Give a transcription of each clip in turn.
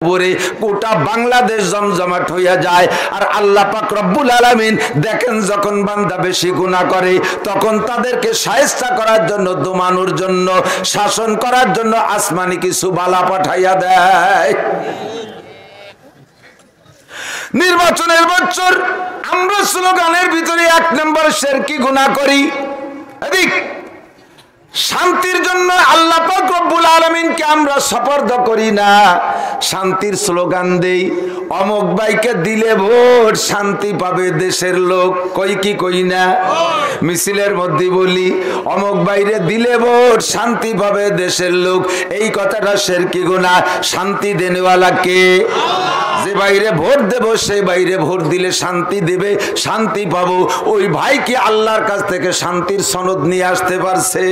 পরে গোটা বাংলাদেশ জমজমাট হইয়া যায়। আর আল্লাহ পাক রব্বুল আলামিন দেখেন যখন বান্দা বেশি গুনাহ করে তখন তাদেরকে শায়েস্তা করার জন্য, দমানোর জন্য, শাসন করার জন্য আসমানি কিছু বালা পাঠাইয়া দেয়। নির্বাচনের বছর আমরা স্লোগানের ভিতরে 1 নম্বর শিরকি গুনাহ করি। এদিক শান্তির জন্য আল্লাহ পাক রব্বুল আলামিনকে আমরা সপর্দ করি না, শান্তির স্লোগান দেই। অমুক ভাইকে দিলে ভোট শান্তি পাবে দেশের লোক, কই কি কই না? মিছিলের মধ্যে বলি অমুক ভাইরে দিলে ভোট শান্তি পাবে দেশের লোক। এই কথাটা শিরকি গুনাহ। শান্তি দেনেওয়ালা কে? যে বাইরে ভোট দেব সেই বাইরে ভোট দিলে শান্তি দেবে, শান্তি পাবো। ওই ভাই কি আল্লাহর কাছ থেকে শান্তির সনদ নিয়ে আসতে পারছে?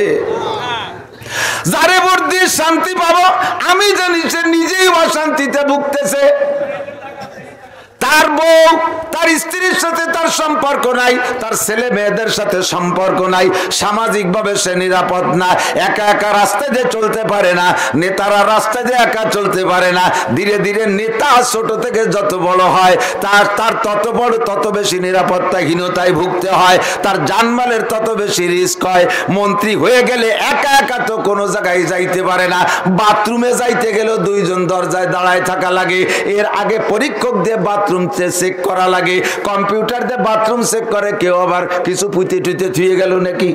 যারে ভোট দিয়ে শান্তি পাবো আমি জানি সে নিজেই অশান্তিতে ভুগতেছে। তার বউ তার স্ত্রীর সাথে তার সম্পর্ক নাই, তার ছেলে মেয়েদের সাথে সম্পর্ক নাই, সামাজিক ভাবে সে নিরাপদ না, একা একা রাস্তায় দিয়ে চলতে পারে না, নেতারা রাস্তায় দিয়ে একা চলতে পারে না। ধীরে ধীরে নেতা ছোট থেকে যত বড় হয় তার তত বড় তত বেশি নিরাপত্তাহীনতায় ভুগতে হয়, তার জানমালের তত বেশি রিস্ক হয়। মন্ত্রী হয়ে গেলে একা একা তো কোনো জায়গায় যাইতে পারে না, বাথরুমে যাইতে গেলেও 2 জন দরজায় দাঁড়ায় থাকা লাগে। এর আগে পরীক্ষক দিয়ে বাথরুম চেক করা লাগে, কম্পিউটার দিয়ে বাথরুম চেক করে। কেউ আবার কিছু পুঁতে টুইতে থুয়ে গেল নাকি,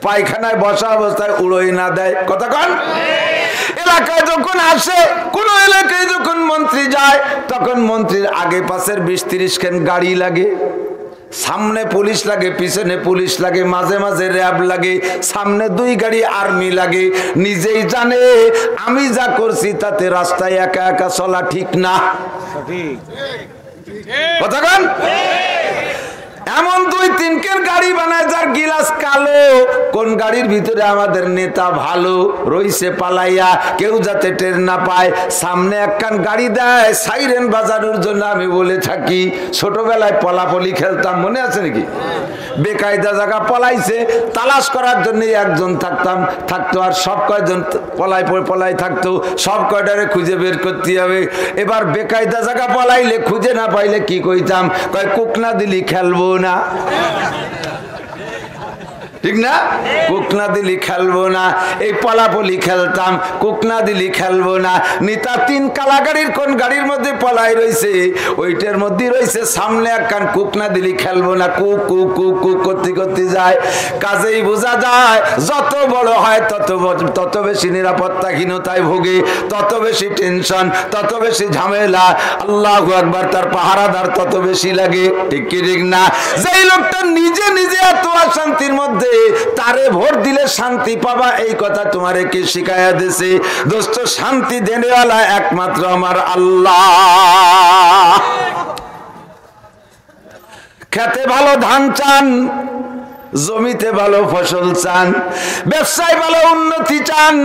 পায়খানায় বসা অবস্থায় উড়োই না দেয়। কথা কন? এলাকায় যখন আসে, কোন এলাকায় যখন মন্ত্রী যায় তখন মন্ত্রীর আগে পাশের 20-30 খান গাড়ি লাগে, সামনে পুলিশ লাগে, পিছনে পুলিশ লাগে, মাঝে মাঝে র্যাব লাগে, সামনে 2 গাড়ি আর্মি লাগে। নিজেই জানে আমি যা করছি তাতে রাস্তায় একা একা চলা ঠিক না। কথা কন? এমন 2-3 কের গাড়ি বানায় যার গিলাস কালো। কোন গাড়ির ভিতরে আমাদের নেতা ভালো রইছে পালাইয়া, কেউ যাতে টের না পায়। সামনে একখান গাড়ি দেয় সাইরেন বাজানোর জন্য। আমি বলে থাকি ছোটবেলায় পলাপলি খেলতাম, মনে আছে নাকি? বেকায়দা জায়গা পলাইছে, তালাশ করার জন্য একজন থাকতো আর সব কয়জন পলাই থাকতো, সব কয়টারে খুঁজে বের করতে হবে। এবার বেকায়দা জায়গা পলাইলে খুঁজে না পাইলে কি কইতাম? কয় কুকনা দিলি খেলবো না, ঠিক না? কুকনা দিলি খেলবো না। এই পলাপলি খেলতাম, কুকনা দিলি খেলবো না। নিতা 3 কালা গাড়ির কোন গাড়ির মধ্যে পলাই রয়েছে, ওইটার মধ্যে রয়েছে সামনে একখান কুকনা দিলি খেলবো না। কুক কুক কুক কুক করতে করতে যায়। কাজেই বোঝা যায় যত বড় হয় তত বেশি নিরাপত্তাহীনতায় ভোগে, তত বেশি টেনশন, তত বেশি ঝামেলা। আল্লাহু আকবার, তার পাহারাদার তত বেশি লাগে। ঠিক কি ঠিক না? যেই লোকটা নিজে নিজে এত অশান্তির মধ্যে, তারে ভোট দিলে শান্তি পাবা, এই কথা তোমারে কে শিখায়া দিয়েছে? দোস্ত, শান্তি দেনেওয়ালা একমাত্র আমার আল্লাহ। খেতে ভালো ধান চান, জমিতে ভালো ফসল চান, ব্যবসায় ভালো উন্নতি চান,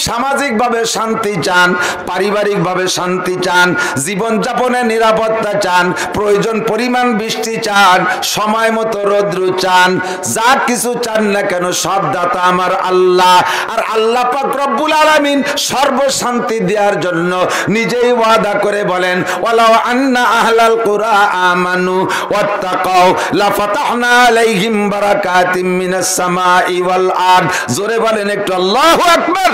সামাজিক ভাবে শান্তি চান, পারিবারিক ভাবে শান্তি চান, জীবনযাপনে নিরাপত্তা চান, প্রয়োজন পরিমাণ বৃষ্টি চান, সময় মতো রৌদ্র চান, যা কিছু চান না কেন সব দাতা আমার আল্লাহ। আর আল্লাহ পাক রব্বুল আলামিন সর্বশান্তি দেওয়ার জন্য নিজেই ওয়াদা করে বলেন, ওয়ালাউ আন্না আহলাল কুরা আমানু ওয়াত্তাকাউ লাফাতাহনা আলাইহিম বারাকাত মিনাস সামাই ওয়াল আরদ। জোরে বলেন একটু আল্লাহু আকবার।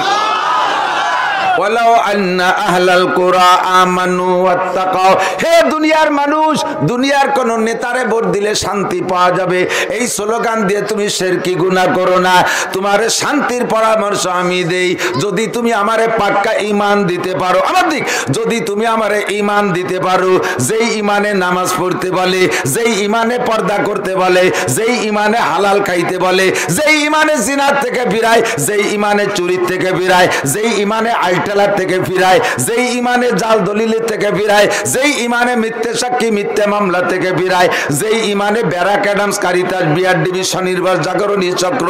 ওয়ালাউ আন্না আহলাল কুরা আমানু ওয়াত্তাকাউ। হে দুনিয়ার মানুষ, দুনিয়ার কোন নেতারে ভোট দিলে শান্তি পাওয়া যাবে এই স্লোগান দিয়ে তুমি শিরকি গুনাহ করো না। তোমারে শান্তির পরামর্শ আমি দেই, যদি তুমি আমারে পাক্কা ঈমান দিতে পারো। আমার দিক, যদি তুমি আমারে ঈমান দিতে পারো, যেই ঈমানে নামাজ পড়তে বলে, যেই ঈমানে পর্দা করতে বলে, যেই ঈমানে হালাল খাইতে বলে, যেই ঈমানে জিনার থেকে ফিরায়, যেই ঈমানে চুরির থেকে ফিরায়, যেই ঈমানে আইটালার থেকে ফিরায়, যেই ঈমানে জাল দলিলের থেকে ফিরায়, যেই ঈমানে মিথ্যে সাক্ষী মিথ্যে মামলা থেকে ফিরায়, যেই ঈমানে ব্যারাক অ্যাডামস, কারিতাস, বিআরডিবি, স্বনির্ভর, জাগরণী চক্র,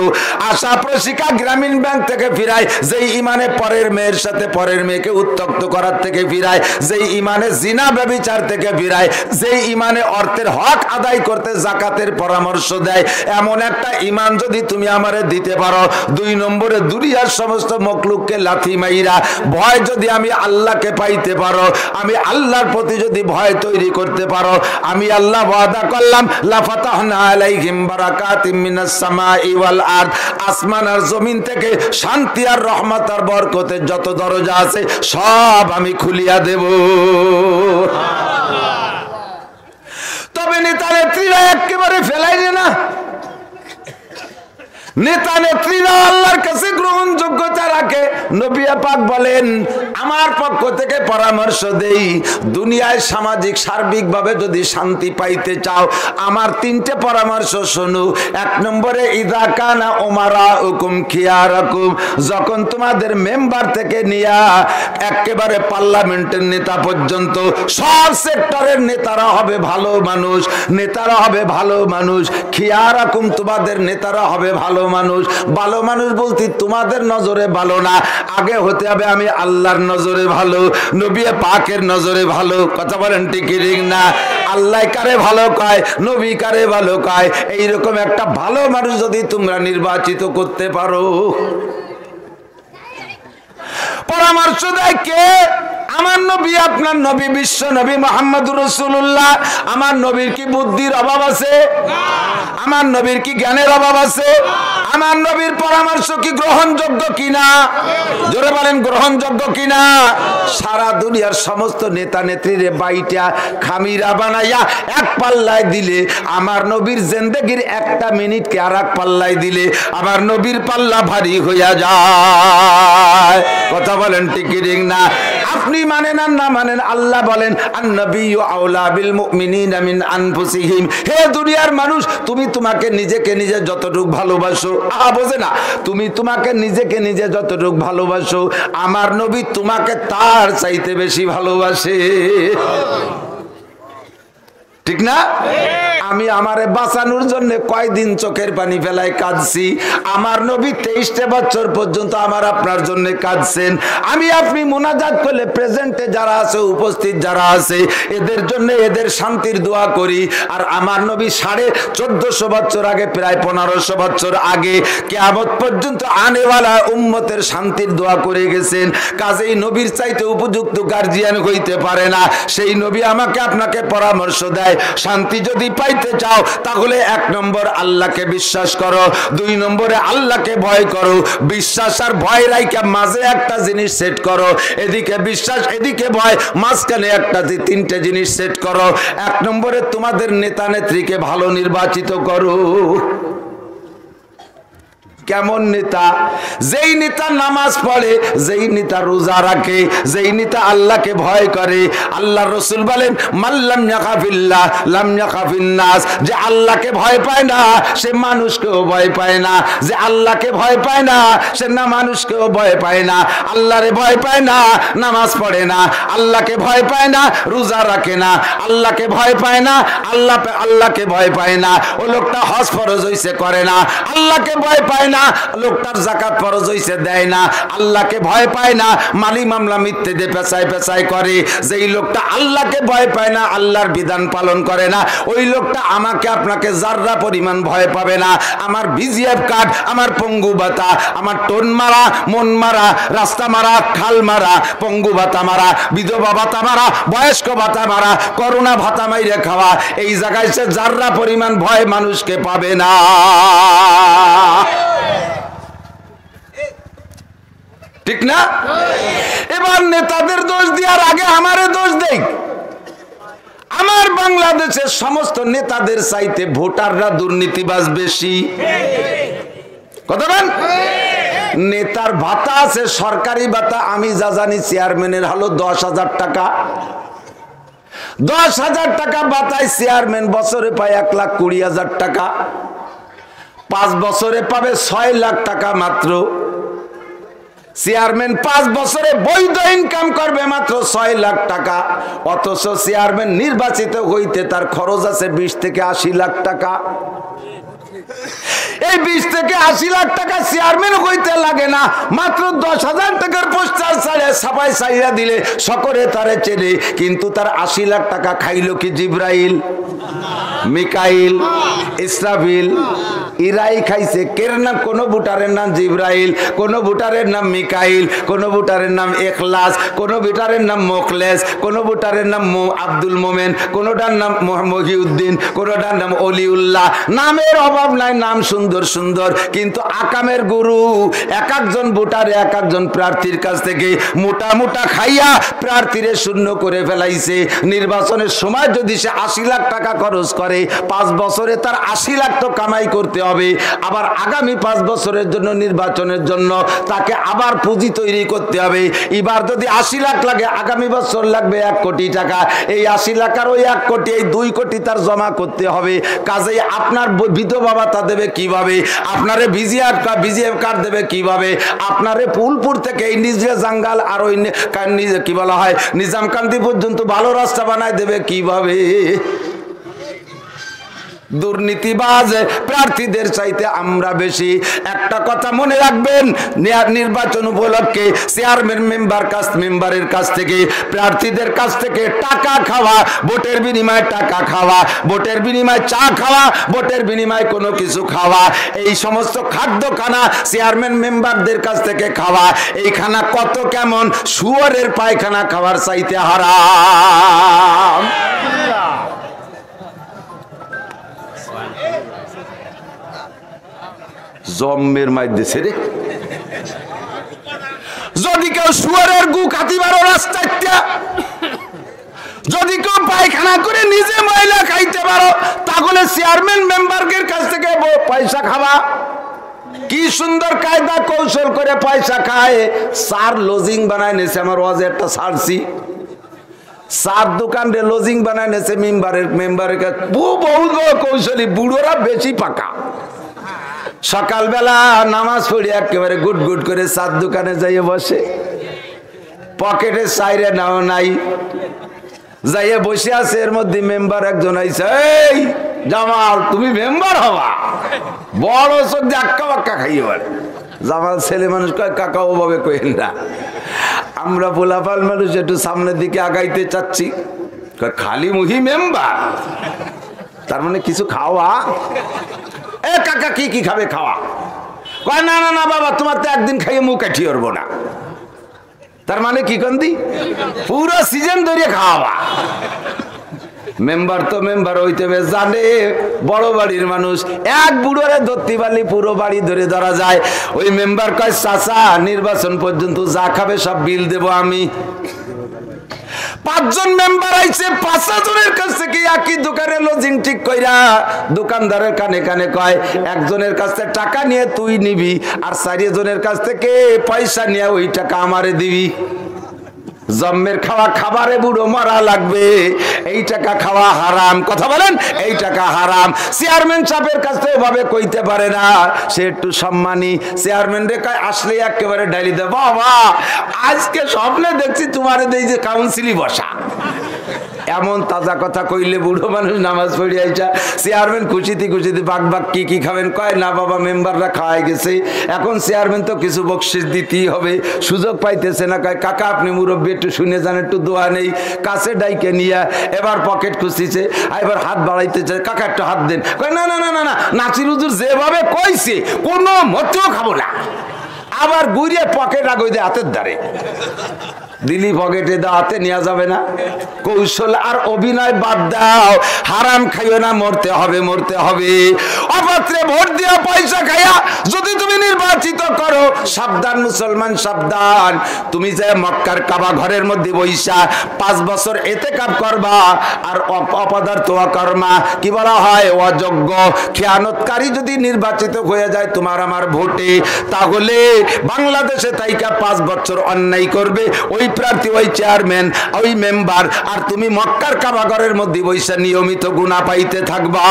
আশা প্রশিকা, গ্রামীণ ব্যাংক থেকে ফিরায়, যেই ঈমানে পরের মেয়ের সাথে পরের মেয়েকে উত্ত্যক্ত করার থেকে ফিরায়, যেই ঈমানে জিনা ব্যভিচার থেকে ফিরায়, যেই ঈমানে অর্থের হক আদায় করতে যাকাতের পরামর্শ দেয়, এমন একটা ঈমান যদি তুমি আমারে দিতে পারো, 2 নম্বরে দুনিয়ার সমস্ত মখলুককে লাথি মাইরা ভয় যদি আমি আল্লাহকে পাইতে পারো, আমি আল্লাহর প্রতি যদি ভয় তৈরি করতে পারো, আমি আল্লাহ ওয়াদা করলাম লা ফাতাহনা আলাইহিম বারাকাতিম মিনাস সামাই ওয়াল আরদ, আসমান আর জমিন থেকে শান্তি আর রহমত আর বরকতের যত দরজা আছে সব আমি খুলিয়া দেব। তবে নেতা নেত্রীরা একেবারে ফেলাইলে না, নেতা নেত্রীরা আল্লাহর কাছে গ্রহণযোগ্যতা রাখে। নবী পাক বলেন আমার পক্ষ থেকে পরামর্শ দেই, দুনিয়ায় সামাজিক সার্বিকভাবে যদি শান্তি পাইতে চাও আমার তিনটে পরামর্শ শোনো। এক নম্বরে ইদা কানা উমারাউকুম খিয়ারাকুম, যখন তোমাদের মেম্বার থেকে নিয়া একেবারে পার্লামেন্টের নেতা পর্যন্ত সব সেক্টরের নেতারা হবে ভালো মানুষ, নেতারা হবে ভালো মানুষ। খিয়ারাকুম, তোমাদের নেতারা হবে ভালো মানুষ। ভালো মানুষ বলতে তোমাদের নজরে ভালো না, আগে হতে হবে আমি আল্লাহর নজরে ভালো, নবী পাকের নজরে ভালো। কথা বলেন ঠিক না? আল্লাহ কারে ভালো কয়, নবী কারে ভালো কয়, এইরকম একটা ভালো মানুষ যদি তোমরা নির্বাচিত করতে পারো। পরামর্শ দেয় কে? আমার নবী, আপনার নবী, বিশ্ব নবী মুহাম্মদুর রাসূলুল্লাহ। আমার নবীর কি বুদ্ধির অভাব আছে? আমার নবীর কি জ্ঞানের অভাব আছে? আমার নবীর পরামর্শ কি গ্রহণযোগ্য কিনা? জোরে বলেন গ্রহণযোগ্য কিনা? সারা দুনিয়ার সমস্ত নেতা নেত্রীরে বাইটা খামিরা বানাইয়া এক পাল্লায় দিলে, আমার নবীর জিন্দেগির একটা মিনিটকে আর এক পাল্লায় দিলে আমার নবীর পাল্লা ভারী হইয়া যায়। কথা বলেন ঠিক না? আপনি মানেন আর না মানেন, আল্লাহ বলেন আন-নাবিয়্যু আওলা বিল মুমিনিনা মিন আনফুসিহিম। হে দুনিয়ার মানুষ, তুমি তোমাকে নিজেকে নিজে যতটুকু ভালোবাসো, বোঝে না, তুমি তোমাকে নিজেকে নিজে যতটুকু ভালোবাসো আমার নবী তোমাকে তার চাইতে বেশি ভালোবাসে। ঠিক না? আমি আমারে বাঁচানোর জন্য কয়দিন চোখের পানি ফেলায় কাঁদছি, আমার নবী 23টা বছর পর্যন্ত আমার আপনার জন্য কাঁদছেন। আমি আপনি মুনাজাত করলে প্রেজেন্টে যারা আছে, উপস্থিত যারা আছে, এদের জন্য এদের শান্তির দোয়া করি। আর আমার নবী 1450 বছর আগে, প্রায় 1500 বছর আগে কিয়ামত পর্যন্ত আনেওয়ালা উম্মতের শান্তির দোয়া করে গেছেন। কাজেই নবীর চাইতে উপযুক্ত গার্জিয়ান হইতে পারে না। সেই নবী আমাকে আপনাকে পরামর্শ দেয়, শান্তি যদি পাইতে চাও তাহলে 1 নম্বর আল্লাহকে বিশ্বাস করো, 2 নম্বরে আল্লাহকে ভয় করো। বিশ্বাস আর ভয় রাইখা মাঝে একটা জিনিস সেট করো, এদিকে বিশ্বাস এদিকে ভয়, মাঝখানে একটা 3টে জিনিস সেট করো। 1 নম্বরে তোমাদের নেতা নেত্রীকে ভালো নির্বাচিত করো। কেমন নেতা? যেই নেতা নামাজ পড়ে, যেই নেতা রোজা রাখে, যেই নেতা আল্লাহকে ভয় করে। আল্লাহর রাসূল বলেন মাল্লাম ইয়াখাফিল্লাহ লাম ইয়াখাফিন নাস, যে আল্লাহকে ভয় পায় না সে মানুষকেও ভয় পায় না, যে আল্লাহকে ভয় পায় না সে না মানুষকেও ভয় পায় না। আল্লাহরে ভয় পায় না, নামাজ পড়ে না, আল্লাহকে ভয় পায় না, রোজা রাখে না, আল্লাহকে ভয় পায় না, আল্লাহকে ভয় পায় না, ও লোকটা হজ ফরজ হইছে করে না। আল্লাহকে ভয় পায় না, লোকটার যাকাত ফরজ হইছে দেয় না। আল্লাহকে ভয় পায় না, মালি মামলা মিথ্যে দিয়ে পেঁচাই পেঁচাই করে। যেই লোকটা আল্লাহকে ভয় পায় না, আল্লাহর বিধান পালন করে না, ওই লোকটা আমাকে আপনাকে যাররা পরিমাণ ভয় পাবে না। আমার বিজিএফ কার্ড, আমার পঙ্গু ভাতা, আমার টোন মারা, মন মারা, রাস্তা মারা, খাল মারা, পঙ্গু ভাতা মারা, বিধবা ভাতা মারা, বয়স্ক ভাতা মারা, করোনা ভাতা মাইরে খাওয়া, এই জায়গায় সে যাররা পরিমাণ ভয় মানুষকে পাবে না। ঠিক না? এবার নেতাদের দোষ দেওয়ার আগে আমারে দোষ দেই। আমার বাংলাদেশের সমস্ত নেতাদের চাইতে ভোটাররা দুর্নীতিবাজ বেশি। কথা বলেন? নেতার ভাতা আছে, সরকারি ভাতা, আমি যা জানি চেয়ারম্যানের হলো 10,000 টাকা। 10,000 টাকা ভাতায় চেয়ারম্যান বছরে পায় 1,20,000 টাকা, 5 বছরে পাবে 6 লাখ টাকা মাত্র। চেয়ারম্যান 5 বছরে বৈধ ইনকাম করবে মাত্র 6 লাখ টাকা, অথচ চেয়ারম্যান নির্বাচিত হইতে তার খরচ আছে 20 থেকে 80 লাখ টাকা। এই 20 থেকে 80 লাখ টাকা চেয়ারম্যান হইতে লাগে না, মাত্র 10,000 টাকার পোস্টার ছাপাই ছাইয়া দিলে সকলে তারে চেনে। কিন্তু তার 80 লাখ টাকা খাইল কি জিব্রাইল? মিকাইল, ইসরাফিল, ইরাই খাইছে। কের নাম? কোন ভোটারের নাম জিব্রাইল, কোন ভোটারের নাম মিকাইল, কোন ভোটারের নাম ইখলাস, কোন ভোটারের নাম মুখলেস, কোন ভোটারের নাম আব্দুল মোমেন, কোনটার নাম মহিউদ্দিন, কোনটার নাম অলিউল্লাহ। নামের অভাব নাই, নাম সুন্দর সুন্দর, কিন্তু আকামের গুরু এক একজন ভোটার এক একজন প্রার্থীর কাছ থেকে মোটা মোটা খাইয়া প্রার্থীরে শূন্য করে ফেলাইছে। নির্বাচনের সময় যদি সে 80 লাখ টাকা খরচ করে, 5 বছরে তার 80 লাখ তো কামাই করতে হবে। আবার আগামী 5 বছরের জন্য নির্বাচনের জন্য তাকে আবার পুঁজি তৈরি করতে হবে। এবার যদি 80 লাখ লাগে, আগামী বছর লাগবে 1 কোটি টাকা। এই 80 লাখ আর ওই 1 কোটি, এই 2 কোটি তার জমা করতে হবে। কাজেই আপনার বিধবা ভাতা দেবে কিভাবে? আপনারে বিজিএফ কার্ড দেবে কিভাবে? আপনারে ফুলপুর থেকে এই নিজে জাঙ্গাল আর ওই কি বলা হয় নিজামকান্দি পর্যন্ত ভালো রাস্তা বানায় দেবে কিভাবে? দুর্নীতিবাজ প্রার্থীদের চাইতে আমরা বেশি। একটা কথা মনে রাখবেন, নির্বাচন উপলক্ষে চেয়ারম্যান মেম্বারের কাছ থেকে, প্রার্থীদের কাছ থেকে টাকা খাওয়া, ভোটের বিনিময়ে টাকা খাওয়া, ভোটের বিনিময়ে চা খাওয়া, ভোটের বিনিময়ে কোনো কিছু খাওয়া, এই সমস্ত খাদ্য খানা চেয়ারম্যান মেম্বারদের কাছ থেকে খাওয়া, এই খানা কত কেমন শুয়োরের পায়খানা খাওয়ার চাইতে হারাম। জম্মের মাইদেছে রে। যদি কেউ শুয়ারের গু খাতিবার রাস্তা, যদি কেউ পায়খানা করে নিজে ময়লা খাইতে পারো, তাহলে চেয়ারম্যান মেম্বারের কাছ থেকে পয়সা খাওয়া। কি সুন্দর কায়দা কৌশল করে পয়সা খায়। সার লজিং বানায় নিয়েছে, আমার ওয়াজে একটা সারছি, সার দোকান রে লজিং বানায় নিয়েছে মেম্বারের কাছে। বহুত কৌশলী, বুড়োরা বেশি পাকা। সকালবেলা নামাজ পড়ে একেবারে গুট গুট করে চার দোকানে যাইয়ে বসে, পকেটে চাইরে নাও নাই, যাইয়ে বসে আছে। এর মধ্যে মেম্বার একজন আইছে, এই জামাল তুমি মেম্বার হবা? বড় চোখ দিয়ে আক্কা বাক্কা খাইয়ে পারে। জামাল ছেলে মানুষ কয়, কাকা ওভাবে কইেন না, আমরা পোলাপাল মানুষ একটু সামনের দিকে আগাইতে চাচ্ছি। খালি মুহি মেম্বার, তার মানে কিছু খাওয়া? এ কাকা কি কি খাবে? খাওয়া? কয় না না না বাবা, তোমার তো একদিন খাইয়ে মুখ কাঠিয়ে উঠবো না। তার মানে কি কন্দি? পুরো সিজন ধরে খাওয়াবা। মেম্বার তো মেম্বার হইতে হবে, জানে বড় বাড়ির মানুষ। এক বুড়োরে ধরতে পারলে পুরো বাড়ি ধরে ধরা যায়। ওই মেম্বার কয়, চাচা নির্বাচন পর্যন্ত যা খাবে সব বিল দেব আমি। 5 জন মেম্বার আইছে, 5 জনের কাছ থেকে একই দোকানে লজিং ঠিক কইরা দোকানদারের কানে কানে কয়, একজনের কাছ থেকে টাকা নিয়ে তুই নিবি, আর 4 জনের কাছ থেকে পয়সা নিয়ে ওই টাকা আমারে দিবি। জম্মের খাওয়া খাবারে বুড়ো মারা লাগবে, এই টাকা খাওয়া হারাম। কথা বলেন, এই টাকা হারাম। চেয়ারম্যান সাহেবের কাছ থেকে ভাবে কইতে পারে না, সে একটু সম্মানী। চেয়ারম্যান রে কয়, আসলে একেবারে ডালি দে, বাবা আজকে স্বপ্নে দেখছি তোমার এই যে কাউন্সিলই বসা। এমন তাজা কথা কইলে বুড়ো মানুষ নামাজ পড়ে আইসা, চেয়ারম্যান খুশিতে খুশিতে বাক বাক কি কি খাবেন? কয় না বাবা, মেম্বাররা খাওয়াই গেছে, এখন চেয়ারম্যান তো কিছু বকশিস দিতেই হবে, সুযোগ পাইতেছে না। কয় কাকা আপনি মুরব্বী, একটু শুনে যান, একটু দোয়া নেই। কাছে ডাইকে নিয়ে এবার পকেট খুঁজতেছে, এবার হাত বাড়াইতেছে, কাকা একটু হাত দেন। কয় না না না না না, নাচির হুজুর যেভাবে কইছে কোনো মতেও খাবো না। আবার ঘুরিয়ে পকেট আগই দেয় হাতের দ্বারে, দিলি পকেটে দাও, হাতে নেওয়া যাবে না। কৌশল আর অভিনয় বাদ দাও, হারাম খাইও না, মরতে হবে মরতে হবে। অপাত্রে ভোট দিয়া পয়সা খাইয়া যদি তুমি নির্বাচিত করো, সাবধান মুসলমান সাবধান। তুমি যে মক্কার কাবা ঘরের মধ্যে বইসা 5 বছর এতেকাব করবা, আর অপদার্থ অকর্মা কি বলা হয়, অযোগ্য খেয়ানতকারী যদি নির্বাচিত হয়ে যায় তোমার আমার ভোটে, তাহলে বাংলাদেশে তাইকা 5 বছর অন্যায় করবে ওই প্রার্থী, ওই চেয়ারম্যান, ওই মেম্বার, আর তুমি মক্কার কাবাঘরের মধ্যে বৈশা নিয়মিত গুনাহ পাইতে থাকবা।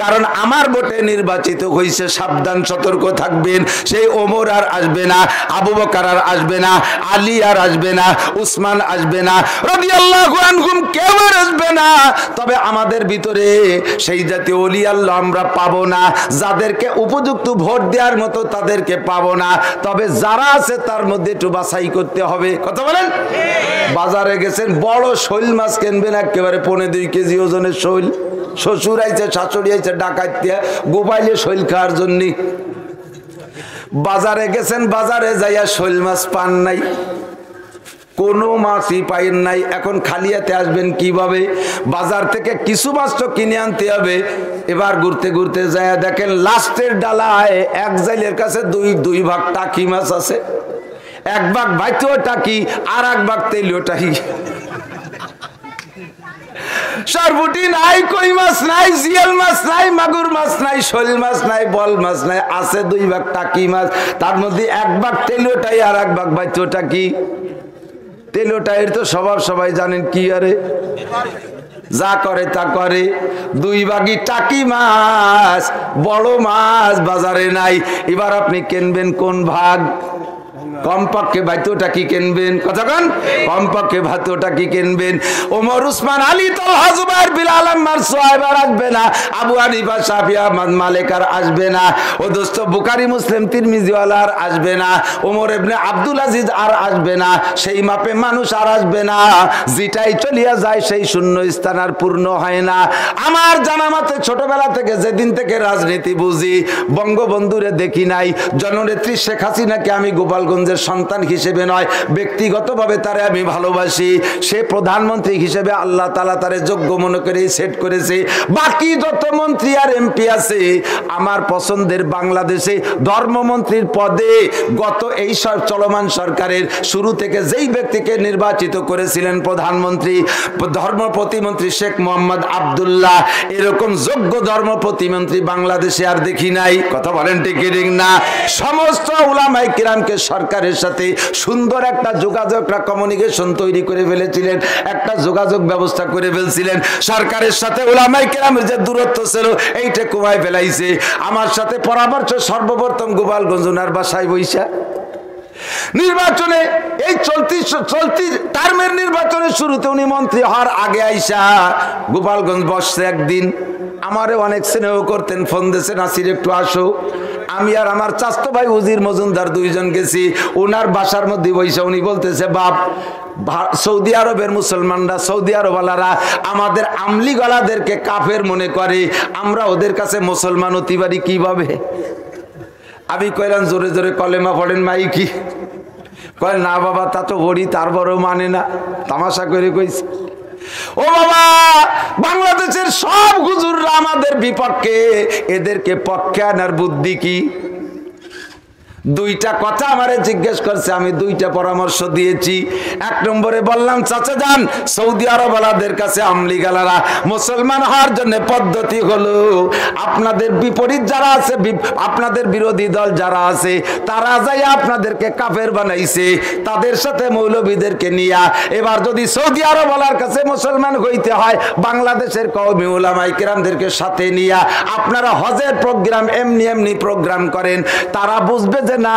কারণ আমার ভোটে নির্বাচিত হইছে, সাবধান সতর্ক থাকবেন। সেই ওমর আর আসবে না, আবু বকর আর আসবে না, আলী আর আসবে না, উসমান আসবে না, রাদিয়াল্লাহু আনহুম কেউ আর আসবে না। তবে আমাদের ভিতরে সেই জাতীয় ওলি আল্লাহ আমরা পাবো না, যাদেরকে উপযুক্ত ভোট দেওয়ার মতো তাদেরকে পাবো না। তবে যারা আছে তার মধ্যে একটু বাছাই করতে করতে হবে। কথা বলেন। বাজারে গেছেন, বড় শৈল মাছ কিনবেন, একেবারে 2.5 কেজি ওজনের শৈল। শ্বশুর আইছে, শাশুড়ি আইছে ডাকাত দিয়ে গোপাইলে শৈল খাওয়ার জন্য। বাজারে গেছেন, বাজারে যাইয়া শৈল মাছ পান নাই, কোনো মাছই পাইন নাই। এখন খালি হাতে আসবেন কিভাবে? বাজার থেকে কিছু মাছ তো কিনে আনতে হবে। এবার ঘুরতে ঘুরতে যায় দেখেন লাস্টের ডালায় এক জাইলের কাছে দুই ভাগ টাকি মাছ আছে। এক ভাগ ভাইতেও টাকি, আর এক ভাগ তেলিও টাকি। সরপুটি নাই, কই মাছ নাই, জিয়াল মাছ নাই, মাগুর মাছ নাই, শোল মাছ নাই, বল মাছ নাই, আছে 2 ভাগ টাকি মাছ। তার মধ্যে 1 ভাগ তেলিওটাই, আর 1 ভাগ ভাইতেও টাকি। তেলোটাইয়ের তো স্বভাব সবাই জানেন কি, আরে যা করে তা করে। 2 ভাগই টাকি মাছ, বড় মাছ বাজারে নাই। এবার আপনি কিনবেন কোন ভাগ? কমপক্ষে ভাইতোটা কি কিনবেন? কতক্ষণ? কমপক্ষে ভাইতোটা কি কিনবেন? ওমর, উসমান, আলী, তালহা, জুবাইর, বিলাল, আম্মার, সুহাইব আর আসবে না। আবু হানিফা, শাফি, আহমদ, মালিক আর আসবে না। ও দোস্ত বুখারী, মুসলিম, তিরমিজি ওয়ালা আর আসবে না। ওমর ইবনে আব্দুল আজিজ আর আসবে না। সেই মাপে মানুষ আর আসবে না। যেটাই চলিয়া যায় সেই শূন্য স্থান আর পূর্ণ হয় না। আমার জানা মতে ছোটবেলা থেকে, যেদিন থেকে রাজনীতি বুঝি, বঙ্গবন্ধুরে দেখি নাই। জননেত্রী শেখ হাসিনাকে আমি গোপালগঞ্জের সন্তান হিসেবে নয়, ব্যক্তিগতভাবে তারে আমি ভালোবাসি। সে প্রধানমন্ত্রী হিসেবে আল্লাহ তাআলা তারে যোগ্য মনে করে সেট করেছে। বাকি যত মন্ত্রী আর এমপি আছে আমার পছন্দের, বাংলাদেশে ধর্মমন্ত্রীর পদে গত এই চলমান সরকারের শুরু থেকে যেই ব্যক্তিকে নির্বাচিত করেছিলেন প্রধানমন্ত্রী, ধর্ম প্রতিমন্ত্রী শেখ মোহাম্মদ আব্দুল্লাহ, এরকম যোগ্য ধর্ম প্রতিমন্ত্রী বাংলাদেশে আর দেখি নাই। কথা বলেন ঠিক না? সমস্ত উলামায়ে কিরামকে সরকারের সাথে সুন্দর একটা যোগাযোগ, একটা কমিউনিকেশন তৈরি করে ফেলেছিলেন, একটা যোগাযোগ ব্যবস্থা করে ফেলছিলেন। সরকারের সাথে উলামায়ে কেরামের যে দূরত্ব ছিল এইটা কমায় ফেলাইছে। আমার সাথে পরামর্শ সর্বপ্রথম গোপালগঞ্জ ওনার বাসায় বৈশা নির্বাচনে, এই চলতি টার্মের নির্বাচনের শুরুতে উনি মন্ত্রী হওয়ার আগে আইসা গোপালগঞ্জ বসছে একদিন। আমারে অনেক স্নেহ করতেন, ফোন দিয়েছে, নাসির একটু আসো। আমি আর আমার চাচতো ভাই উজির মজুমদার 2 জন গেছি ওনার বাসার মধ্যে বৈশা। উনি বলতেছে, বাপ, সৌদি আরবের মুসলমানরা, সৌদি আরবওয়ালারা আমাদের আমলিগলাদেরকে কাফের মনে করে, আমরা ওদের কাছে মুসলমান হতে পারি কিভাবে? আমি কইলাম, জোরে জোরে কলেমা পড়েন মাই কি? কয় না বাবা, তা তো পড়ি, তারপরেও মানে না। তামাশা করে কইছি। ও বাবা, বাংলাদেশের সব হুজুররা আমাদের বিপক্ষে, এদেরকে পক্ষে আনার বুদ্ধি কি? 2টা কথা আমারে জিজ্ঞেস করছে, আমি 2টা পরামর্শ দিয়েছি। 1 নম্বরে বললাম, চাচা যান, সৌদি আরবওয়ালাদের কাছে আমলিগালারা মুসলমান হওয়ার জন্য পদ্ধতি হলো, আপনাদের বিপরীত যারা আছে, আপনাদের বিরোধী দল যারা আছে, তারা যাই আপনাদেরকে কাফের বানাইছে, তাদের সাথে মৌলবীদেরকে নিয়া এবার যদি সৌদি আরবওয়ালার কাছে মুসলমান হইতে হয়, বাংলাদেশের কওমি উলামায়ে কেরামদেরকে সাথে নিয়া আপনারা হজের প্রোগ্রাম এমনি প্রোগ্রাম করেন, তারা বুঝবে যে না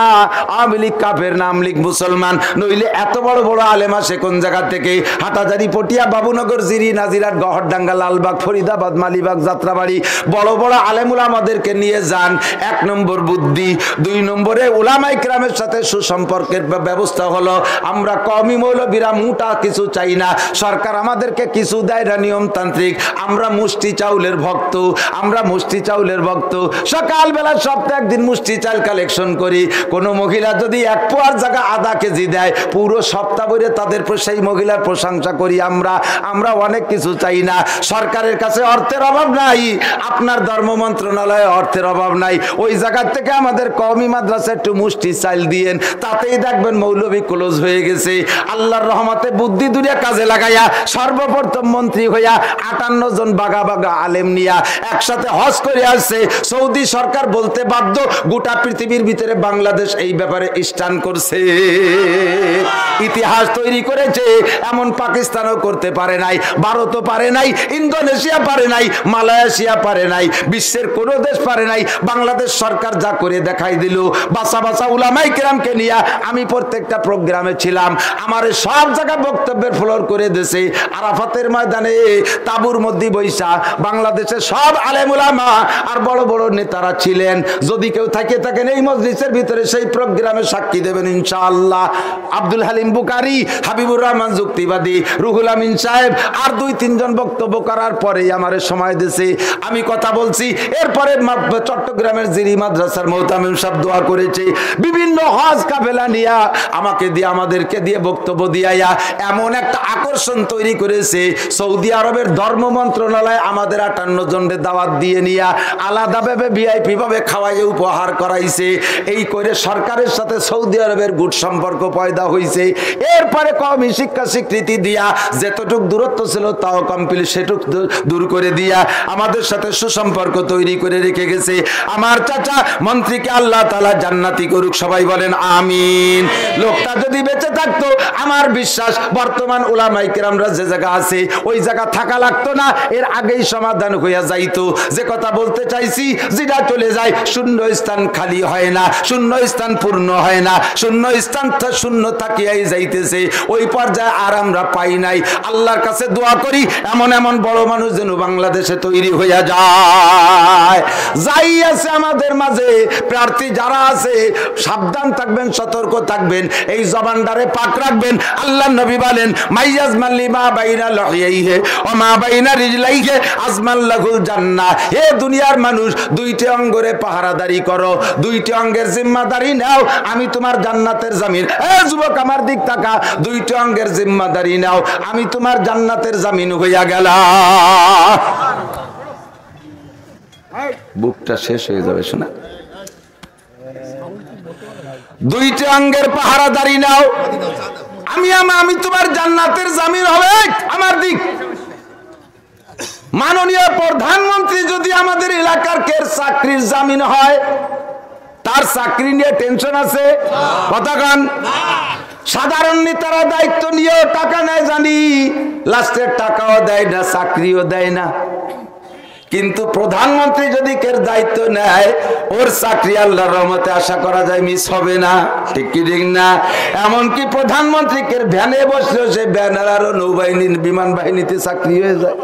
আওয়ামী লীগ কাফের, না আওয়ামী লীগ মুসলমান। নইলে এত বড় বড় আলেম আসে কোন জায়গা থেকে? হাটাজারি, পটিয়া, বাবুনগর, জিরি, নাজিরাট, গহরডাঙ্গা, লালবাগ, ফরিদাবাদ, মালিবাগ, যাত্রাবাড়ি, বড় বড় আলেম উলামাদেরকে নিয়ে যান। 1 নম্বর বুদ্ধি। 2 নম্বরে উলামায়ে কেরামের সাথে সুসম্পর্কের ব্যবস্থা হলো, আমরা কওমি মৌলবীরা মোটা কিছু চাই না, সরকার আমাদেরকে কিছু দেয় না নিয়মতান্ত্রিক, আমরা মুষ্টি চাউলের ভক্ত, আমরা মুষ্টি চাউলের ভক্ত। সকালবেলা সপ্তাহে 1 দিন মুষ্টি চাল কালেকশন করি। কোন মহিলা যদি 1 পোয়ার জায়গা আধা কেজি দেয়, পুরো সপ্তাহ ভরে তাদের সেই মহিলার প্রশংসা করি। আমরা অনেক কিছু চাই না। সরকারের কাছে অর্থের অভাব নাই, আপনার ধর্ম মন্ত্রণালয়ে অর্থের অভাব নাই, ওই জায়গা থেকে আমাদের কওমি মাদ্রাসা একটু মুষ্টি চাল দিয়েন, তাতেই দেখবেন মৌলবী ক্লোজ হয়ে গেছে। আল্লাহর রহমতে বুদ্ধি দুনিয়া কাজে লাগাইয়া সর্বপ্রথম মন্ত্রী হইয়া 58 জন বাগা বাগা আলেম নিয়া একসাথে হজ করে আসছে। সৌদি সরকার বলতে বাধ্য, গোটা পৃথিবীর ভিতরে বাংলাদেশ এই ব্যাপারে স্ট্যান্ড করছে, ইতিহাস তৈরি করেছে। এমন পাকিস্তানও করতে পারে নাই, ভারতও পারে নাই, ইন্দোনেশিয়া পারে নাই, মালয়েশিয়া পারে নাই, বিশ্বের কোন দেশ পারে নাই। বাংলাদেশ সরকার যা করে দেখাই দিল। বাসা বাসা উলামায়ে কেরামকে নিয়ে আমি প্রত্যেকটা প্রোগ্রামে ছিলাম, আমার সব জায়গায় বক্তব্যের ফ্লোর করে দিয়েছে। আর আরাফাতের ময়দানে তাবুর মধ্যে বৈশা বাংলাদেশের সব আলেম উলামা আর বড় বড় নেতারা ছিলেন। যদি কেউ থাকে থাকেন এই মজলিসের ভিতরে সেই প্রোগ্রামে সাক্ষী দেবেন ইনশাআল্লাহ। আব্দুল হালিম বুখারী, হাবিবুর রহমান যুক্তিবাদী, রুহুল আমিন সাহেব আর 2-3 জন বক্তব্য করার পরেই আমারে সময় দিয়েছে, আমি কথা বলছি। এরপরে চট্টগ্রামের জিরি মাদ্রাসার মুহতামিম সাহেব দোয়া করেছে, বিভিন্ন হজ কাফেলা নিয়া আমাকে দিয়ে আমাদেরকে দিয়ে বক্তব্য দিয়াইয়া এমন একটা আকর্ষণ তৈরি করেছে। সৌদি আরবের ধর্ম মন্ত্রণালয় আমাদের 58 জনের দাওয়াত দিয়ে নিয়া আলাদাভাবে ভিআইপি ভাবে খাওয়াইয়ে উপহার করাইছে। এই করে সরকারের সাথে সৌদি আরবের গুড সম্পর্ক পয়দা হয়েছে। এরপরে কওমি শিক্ষা স্বীকৃতি দিয়া যতটুক দূরত্ব ছিল তাও কমপ্লিট সেটুক দূর করে দিয়া আমাদের সাথে সুসম্পর্ক তৈরি করে রেখে গেছে। আমার চাচা মন্ত্রীকে আল্লাহ তাআলা জান্নাতি করুক, সবাই বলেন আমিন। লোকটা যদি বেঁচে থাকতো আমার বিশ্বাস বর্তমান উলামায়ে কেরামরা যে জায়গা আছে ওই জায়গা থাকা লাগতো না, এর আগেই সমাধান হইয়া যাইতো। যে কথা বলতে চাইছি, যেটা চলে যায় শূন্য স্থান খালি হয় না, শূন্য স্থান পূর্ণ হয় না, শূন্য স্থান শূন্য থাকিয়াই যাইতেছে। ওই পর্যায়ে আর আমরা পাই নাই। আল্লাহর কাছে দোয়া করি এমন এমন বড় মানুষ যেন বাংলাদেশে তৈরি হইয়া যায়। যাই আছে আমাদের মাঝে প্রার্থী যারা আছে সাবধান থাকবেন, সতর্ক থাকবেন, এই জবানদারে পাক রাখবেন। আল্লাহ নবী বলেন মাইয়াজমান লিমা বাইনা লাহিয়াইহি ওয়া মা বাইনা রিজলাইহি আজমান লাহুল জান্নাহ। হে দুনিয়ার মানুষ, 2টি অঙ্গরে পাহারাদারি করো, 2টি অঙ্গের জিম্মাদারি নাও, আমি তোমার জান্নাতের জামিন। এ যুবক আমার দিক তাকা, 2টি অঙ্গের জিম্মাদারি নাও, আমি তোমার জান্নাতের জামিন হইয়া গেলাম। বুকটা শেষ হয়ে যাবে শোনা। 2টি অঙ্গের পাহারাদারি নাও, আমি তোমার জান্নাতের জামিন হবে। আমার দিক মাননীয় প্রধানমন্ত্রী যদি আমাদের এলাকার কের চাকরির জামিন হয়, তার চাকরি নিয়ে টেনশন আছে? কথা কন। সাধারণ নেতারা দায়িত্ব নিয়েও টাকা নেয় জানি, লাস্টের টাকাও দেয় না, চাকরিও দেয় না। কিন্তু প্রধানমন্ত্রী যদি কের দায়িত্ব নেয়, ওর চাকরি আল্লাহর রহমতে আশা করা যায় মিস হবে না। ঠিক কি ঠিক না? এমনকি প্রধানমন্ত্রী কের ভ্যানে বসলেও সে ভ্যানের আরো নৌবাহিনী বিমান বাহিনীতে চাকরি হয়ে যায়।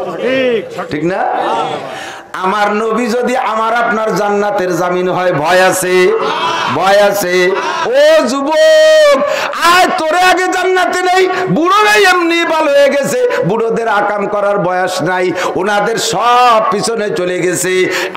ঠিক না? আমার নবী যদি আমার আপনার জান্নাতের জামিন হয়, ভয় আছে? ভয় আছে? ও যুবক, আয় তোরে আগে জান্নাতে নেই। বুড়োরা এমনি ভালো হয়ে গেছে, বুড়োদের আকাম করার বয়স নাই, ওনাদের সব পিছনে চলে গেছে।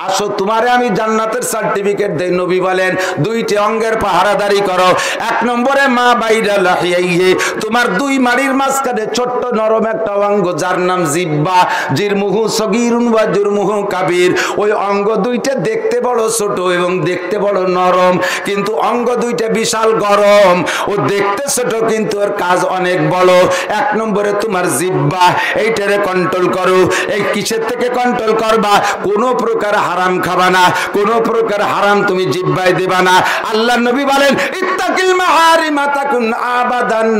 আসো তোমারে আমি জান্নাতের সার্টিফিকেট দেই। নবী বলেন 2টি অঙ্গের পাহারাদারি করো। 1 নম্বরে মা বাইরা লাহিয়াইহি, তোমার 2 মাড়ির মাঝখানে ছোট্ট নরম একটা অঙ্গ যার নাম জিহ্বা, জিরমুহু সগীরুন ওয়া জুরমুহু কাবীর। ওই অঙ্গ 2টা দেখতে বড় ছোট এবং দেখতে বড় নরম, কিন্তু অঙ্গ 2টা বিশাল গরম। ও দেখতে ছোট কিন্তু ওর কাজ অনেক বড়। 1 নম্বরে তোমার জিহ্বা, এইটারে কন্ট্রোল করো। এই কিসের থেকে কন্ট্রোল করবা? কোনো প্রকার হারাম খাবা না, কোনো প্রকার হারাম তুমি জিহ্বায় দেবা না। আল্লাহর নবী বলেন ইত্তাকিল মাহারিমা তাকুন আবাদান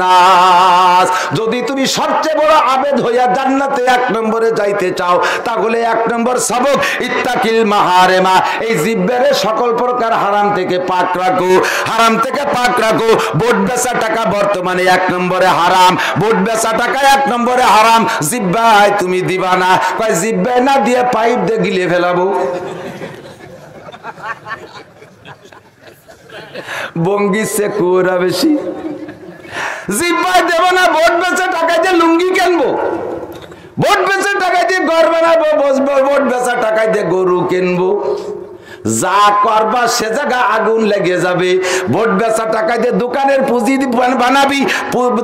নাস। যদি তুমি সবচেয়ে বড় আবেদ হইয়া জান্নাতে 1 নম্বরে যাইতে চাও, তাহলে 1 নম্বর সবক ইত্তাকিল মাহারিমা, এই জিহ্বারে সকল প্রকার হারাম থেকে পাক রাখো, হারাম থেকে পাক রাখো। বোট বেচা টাকা বর্তমানে 1 নম্বরে হারাম, বোট বেচা টাকা 1 নম্বরে হারাম। জিহ্বায় তুমি দিবা না, কয় জিহ্বায় না দিয়ে পাইপ দিয়ে গিলে ফেলাবো। বঙ্গির সে কুয়ারা বেশি। জিহ্বায় দেব না, বোট বেচা টাকা দিয়ে লুঙ্গি কিনবো, বোট বেচা টাকা দিয়ে ঘর বানাবো, বসবো, বোট বেচা টাকা দিয়ে গরু কিনবো। যা করবা সে জায়গা আগুন লেগে যাবে। ভোট বেচা টাকা দিয়ে দোকানের পুঁজি বানাবি,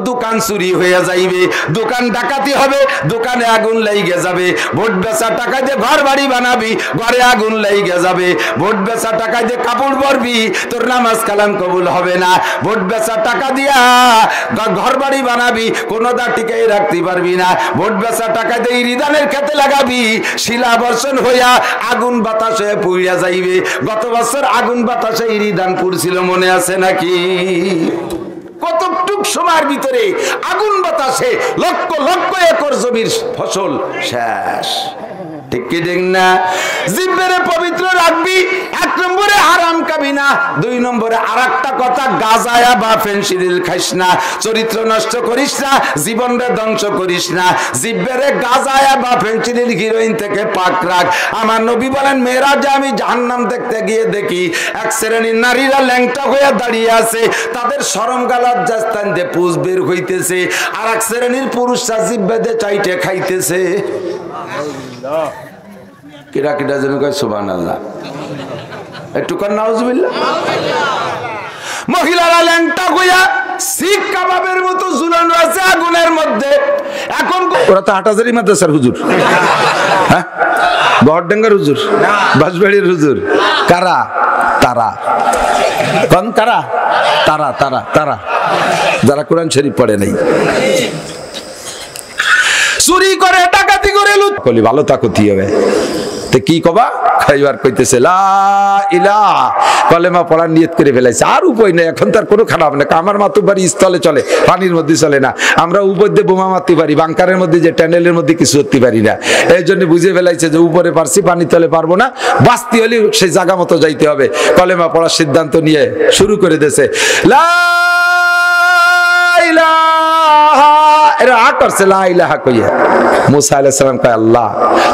দোকান চুরি হয়ে যাইবে, দোকান ডাকাতি হবে, দোকানে আগুন লেগে যাবে। ভোট বেচা টাকা দিয়ে ঘর বাড়ি বানাবি, ঘরে আগুন লেগে যাবে। ভোট বেচা টাকা দিয়ে কাপড় পরবি, তোর নামাজ কালাম কবুল হবে না। ভোট বেচা টাকা দিয়া ঘর বাড়ি বানাবি, কোনো দা টিকাই রাখতে পারবি না। ভোট বেচা টাকা দিয়ে রিদানের খেতে লাগাবি, শিলা বর্ষণ হইয়া আগুন বাতাস হয়ে পুড়িয়া যাইবে। গত বছর আগুন বাতাসে ইরিদান পুড়ছিল, মনে আছে নাকি? কতটুক সময়ের ভিতরে আগুন বাতাসে লক্ষ লক্ষ একর জমির ফসল শেষ। ঠিক কি ঠিক না? জিহ্বারে পবিত্র রাখবি, 1 নম্বরে হারাম খাবি না, 2 নম্বরে আরেকটা কথা, গাঁজা বা ফেনসিডিল খাইস না, চরিত্র নষ্ট করিস না, জীবনরে ধ্বংস করিস না। জিহ্বারে গাঁজা বা ফেনসিডিল হিরোইন থেকে পাক রাখ। আমার নবী বলেন, মেরাজে আমি জাহান্নাম দেখতে গিয়ে দেখি এক শ্রেণীর নারীরা ল্যাংটা হয়ে দাঁড়িয়ে আছে, তাদের শরম গালার জাস্তান দিয়ে পুষ বের হইতেছে, আর এক শ্রেণীর পুরুষরা জিহ্বা দিয়ে চাইটে খাইতেছে। কিরা কিরা যেন কয় সুবহানাল্লাহ, একটু কর নাউজুবিল্লাহ। মহিলারা ল্যাংটা হইয়া শিখ কাবাবের মতো ঝুলানো আছে আগুনের মধ্যে। এখন ওরা তো হাটাজারি মাদ্রাসার হুজুর, হ্যাঁ, গড়ডাঙ্গার হুজুর, বাঁশবাড়ির হুজুর। কারা? তারা। কোন তারা? তারা তারা তারা যারা কোরআন শরীফ পড়ে নাই, চুরি করে, ডাকাতি করে, লুট করলে ভালো তাকতি হবে। তো কি কবা? খাইবার কইতেছে লা ইলাহা, কলেমা পড়ার নিয়ত করে ফেলাইছে। আর উপায় নেই, এখন তার কোনো খারাপ না। আমার মাতুবাড়ি স্থলে চলে, পানির মধ্যে চলে না। আমরা উপর দিয়ে বোমা মারতে পারি, বাংকারের মধ্যে যে ট্যানেলের মধ্যে কিছু করতে পারি না। এই জন্য বুঝে ফেলাইছে যে উপরে পারছি, পানি তলে পারবো না, বাঁচতে হলে সেই জায়গা মতো যাইতে হবে। কলেমা পড়ার সিদ্ধান্ত নিয়ে শুরু করে দিয়েছে লা ইলাহা, এরা করছে লা ইলাহা কইয়া। মুসা আলাইহিস সালাম কয়, আল্লাহ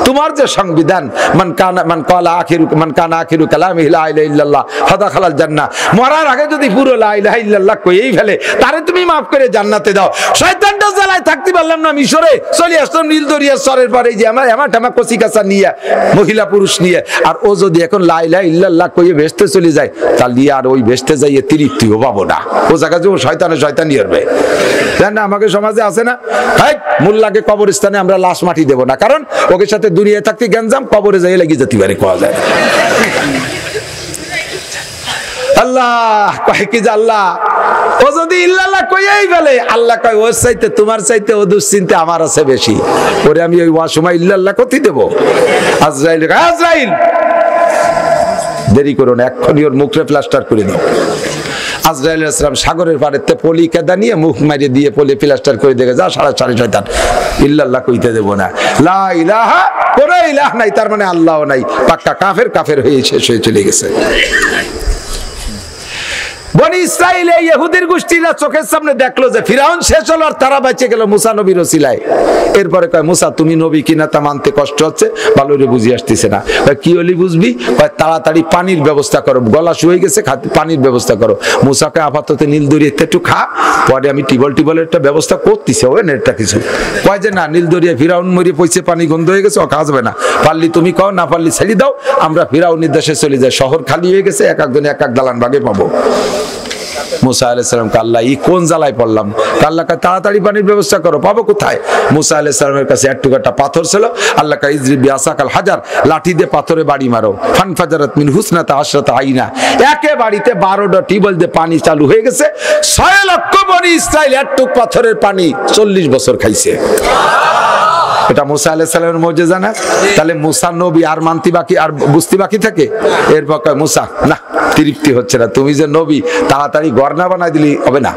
তোমার যে সংবিধান, মান কানা আখিরু কালামি লা ইলাহা ইল্লাল্লাহ ফাদাখালাল জান্নাহ, মরার আগে যদি পুরো লা ইলাহা ইল্লাল্লাহ কইই ফেলে, তারে তুমি maaf করে জান্নাতে দাও। শয়তানটা জ্বালায় থাকতে পারলাম না, মিশরে চলে আসলাম নীল দরিয়ার চরের পারে, যে আমার টামা কচি কাঁচা নিয়ে, মহিলা পুরুষ নিয়ে। আর ও যদি এখন লা ইলাহা ইল্লাল্লাহ কইয়ে ভেস্তে চলে যায়, তাহলে আর ওই ভেস্তে যাইয়ে তৃপ্তিও পাবো না। ও জায়গা যে ও শয়তানি হবে। জান না, আমাকে সমাজে আছে না, মোল্লাকে কবরস্থানে আমরা লাশ মাটি দেব না, কারণ ওকে সাথে দুনিয়ায় থাকতে গ্যাঞ্জাম, কবরে যাই লাগি যেতে পারে, কোয়া যায়। আল্লাহ কয় কি যে আল্লাহ ও যদি ইল্লাল্লাহ কইয়াই ফেলে, আল্লাহ কয় ওর চাইতে তোমার চাইতে ও দুশ্চিন্তা আমার আছে বেশি, ওরে আমি ওই সময় ইল্লাল্লাহ কতি দেব। আজরাইল দেরি করো না, এক্ষুনি ওর মুখে প্লাস্টার করে দাও। আজরাইল আলাইহিস সালাম সাগরের পাড়েতে পলি কেদা নিয়ে মুখ মারিয়ে দিয়ে পলি প্লাস্টার করে দেখে, যা সাড়ে শয়তান, ইল্লাল্লাহ কইতে দেব না। লা ইলাহা, কোন ইলাহ নাই, তার মানে আল্লাহও নাই, পাক্কা কাফের হয়ে শেষ হয়ে চলে গেছে। বনি ইসরাইল এই ইহুদির গোষ্ঠীরা চোখের সামনে দেখলো যে ফিরাউন শেষ হলো আর তারা বেঁচে গেল মুসা নবীর ওসিলায়। এরপরে কয়, মুসা তুমি নবী কিনা তা মানতে কষ্ট হচ্ছে, ভালো করে বুঝিয়ে আসতেছে না। কি হলি বুঝবি? কয় তাড়াতাড়ি পানির ব্যবস্থা করো, গলা শুয়ে গেছে, পানির ব্যবস্থা করো। মুসাকে আপাতত নীল দরিয়াতে একটু খা, পরে আমি টিবলের একটা ব্যবস্থা করতেছি, হবে না একটা কিছু। কয় যে না, নীল দরিয়া ফিরাউন মরিয়ে পয়সে পানি গন্ধ হয়ে গেছে, ও খাওয়া না, পারলি তুমি খাও, না পারলি ছেড়ে দাও, আমরা ফিরাউনের দেশে চলে যাই, শহর খালি হয়ে গেছে, এক একজনে এক এক দালান ভাগে পাবো। মুসা আলাইহিস সালাম কে আল্লাহ, ই কোন জ্বালায় পড়লাম? আল্লাহ কে তাড়াতাড়ি পানির ব্যবস্থা করো, পাবো কোথায়? মুসা আলাইহিস সালামের কাছে এক টুকরা পাথর ছিল। আল্লাহ কে ইজরিব বিআসাকাল হাজার, লাঠি দিয়ে পাথরে বাড়ি মারো। ফানফাজারাত মিন হুসনাতা আশরাতা আইনা, একে বাড়িতে 12টা টিউবওয়েল দিয়ে পানি চালু হয়ে গেছে। 6 লক্ষ বনি ইসরাইল এক টুক পাথরের পানি 40 বছর খাইছে। এটা মুসা আলাইহিস সালামের মুজিজা না? তাহলে মুসা নবী আর মানতি বাকি, আর বুঝতে বাকি থাকে? এরপর কয় মুসা, না তৃপ্তি হচ্ছে না, তুমি যে নবী, তাড়াতাড়ি ঘর না বানাই দিলি হবে না।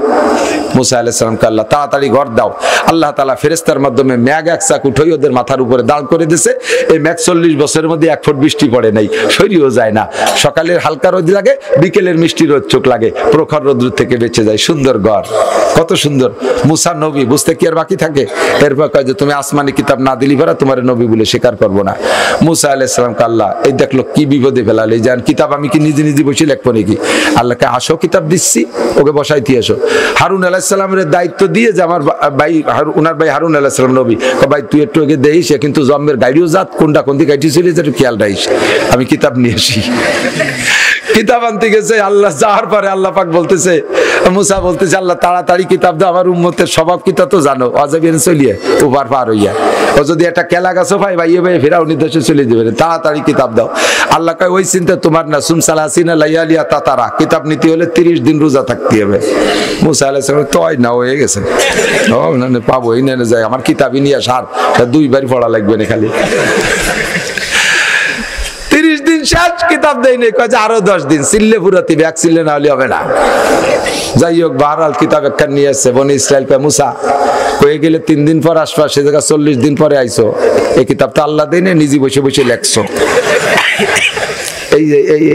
মুসা আলাইহিস সালামকে আল্লাহ তাড়াতাড়ি ঘর দাও। আল্লাহ তাআলা ফেরেশতার মাধ্যমে মেঘ এক চাক উঠাই ওদের মাথার উপরে দাঁড় করে দিয়েছে। এই মেঘ 40 বছরের মধ্যে 1 ফুট বৃষ্টি পড়ে নাই, সরিয়েও যায় না। সকালের হালকা রোদ লাগে, বিকেলের মিষ্টি রোদ চোখ লাগে, প্রখর রোদ্র থেকে বেঁচে যায়। সুন্দর ঘর, কত সুন্দর। মুসা নবী, বুঝতে কি আর বাকি থাকে? এরপর কয় যে তুমি আসমানি কিতাব না দিলি পারা, তোমার নবী বলে স্বীকার করবো না। মুসা আলাইহিস সালামকে আল্লাহ, এই দেখলো কি বিপদে ফেলালে, জান কিতাব আমি কি নিজে নিজে বসে লিখবো নাকি? আল্লাহকে আসো, কিতাব দিচ্ছি, ওকে বসাইতে আসো। হারুন আলাইহিস সালামের দায়িত্ব দিয়ে যে আমার ভাই উনার ভাই হারুন আলাইহিস সালাম নবী, ভাই তুই একটু আগে দেখিস, কিন্তু জম্মের গাড়িও জাত কোনটা কোন দিকে গাড়ি চলে, একটু খেয়াল রাখিস, আমি কিতাব নিয়ে আসি। কিতাব আনতে গেছে, আল্লাহ যাওয়ার পরে আল্লাহ পাক বলতেছে, মুসা বলতেছে, আল্লাহ তাড়াতাড়ি কিতাব দাও, আমার উম্মতের স্বভাব কিতাব তো জানো, অজাবিন চলিয়ে ওপার পার হইয়া, ও যদি একটা কেলা গাছও ভাই ভাইয়ে ভাই ফেরাউনির দেশে চলে যাবে, তাড়াতাড়ি কিতাব দাও। আল্লাহ কয় ওই চিন্তা তোমার না, সুমসালাসিনা লাইয়ালিয়া তাতারা, কিতাব নিতে হলে 30 দিন রোজা থাকতে হবে। মুসা আলাইহিস সালাম তয় না হয়ে গেছে, ও না পাবো, এই না যায়, আমার কিতাবই নিয়ে সার 2 বার পড়া লাগবে না খালি। 30 দিন শেষ, কিতাব দেই নাই, কয় যে আরো 10 দিন, চিল্লে পুরাতি ব্যাগ চিল্লে না হলে হবে না। যাই হোক, বাহরাল কিতাব একখান নিয়ে আসছে। বনি ইসরাইল কয় মুসা কয়ে গেলে 3 দিন পর আসবা, সে জায়গা 40 দিন পরে আইছো, এই কিতাব তো আল্লাহ দেয় না, নিজে বসে বসে লেখছো।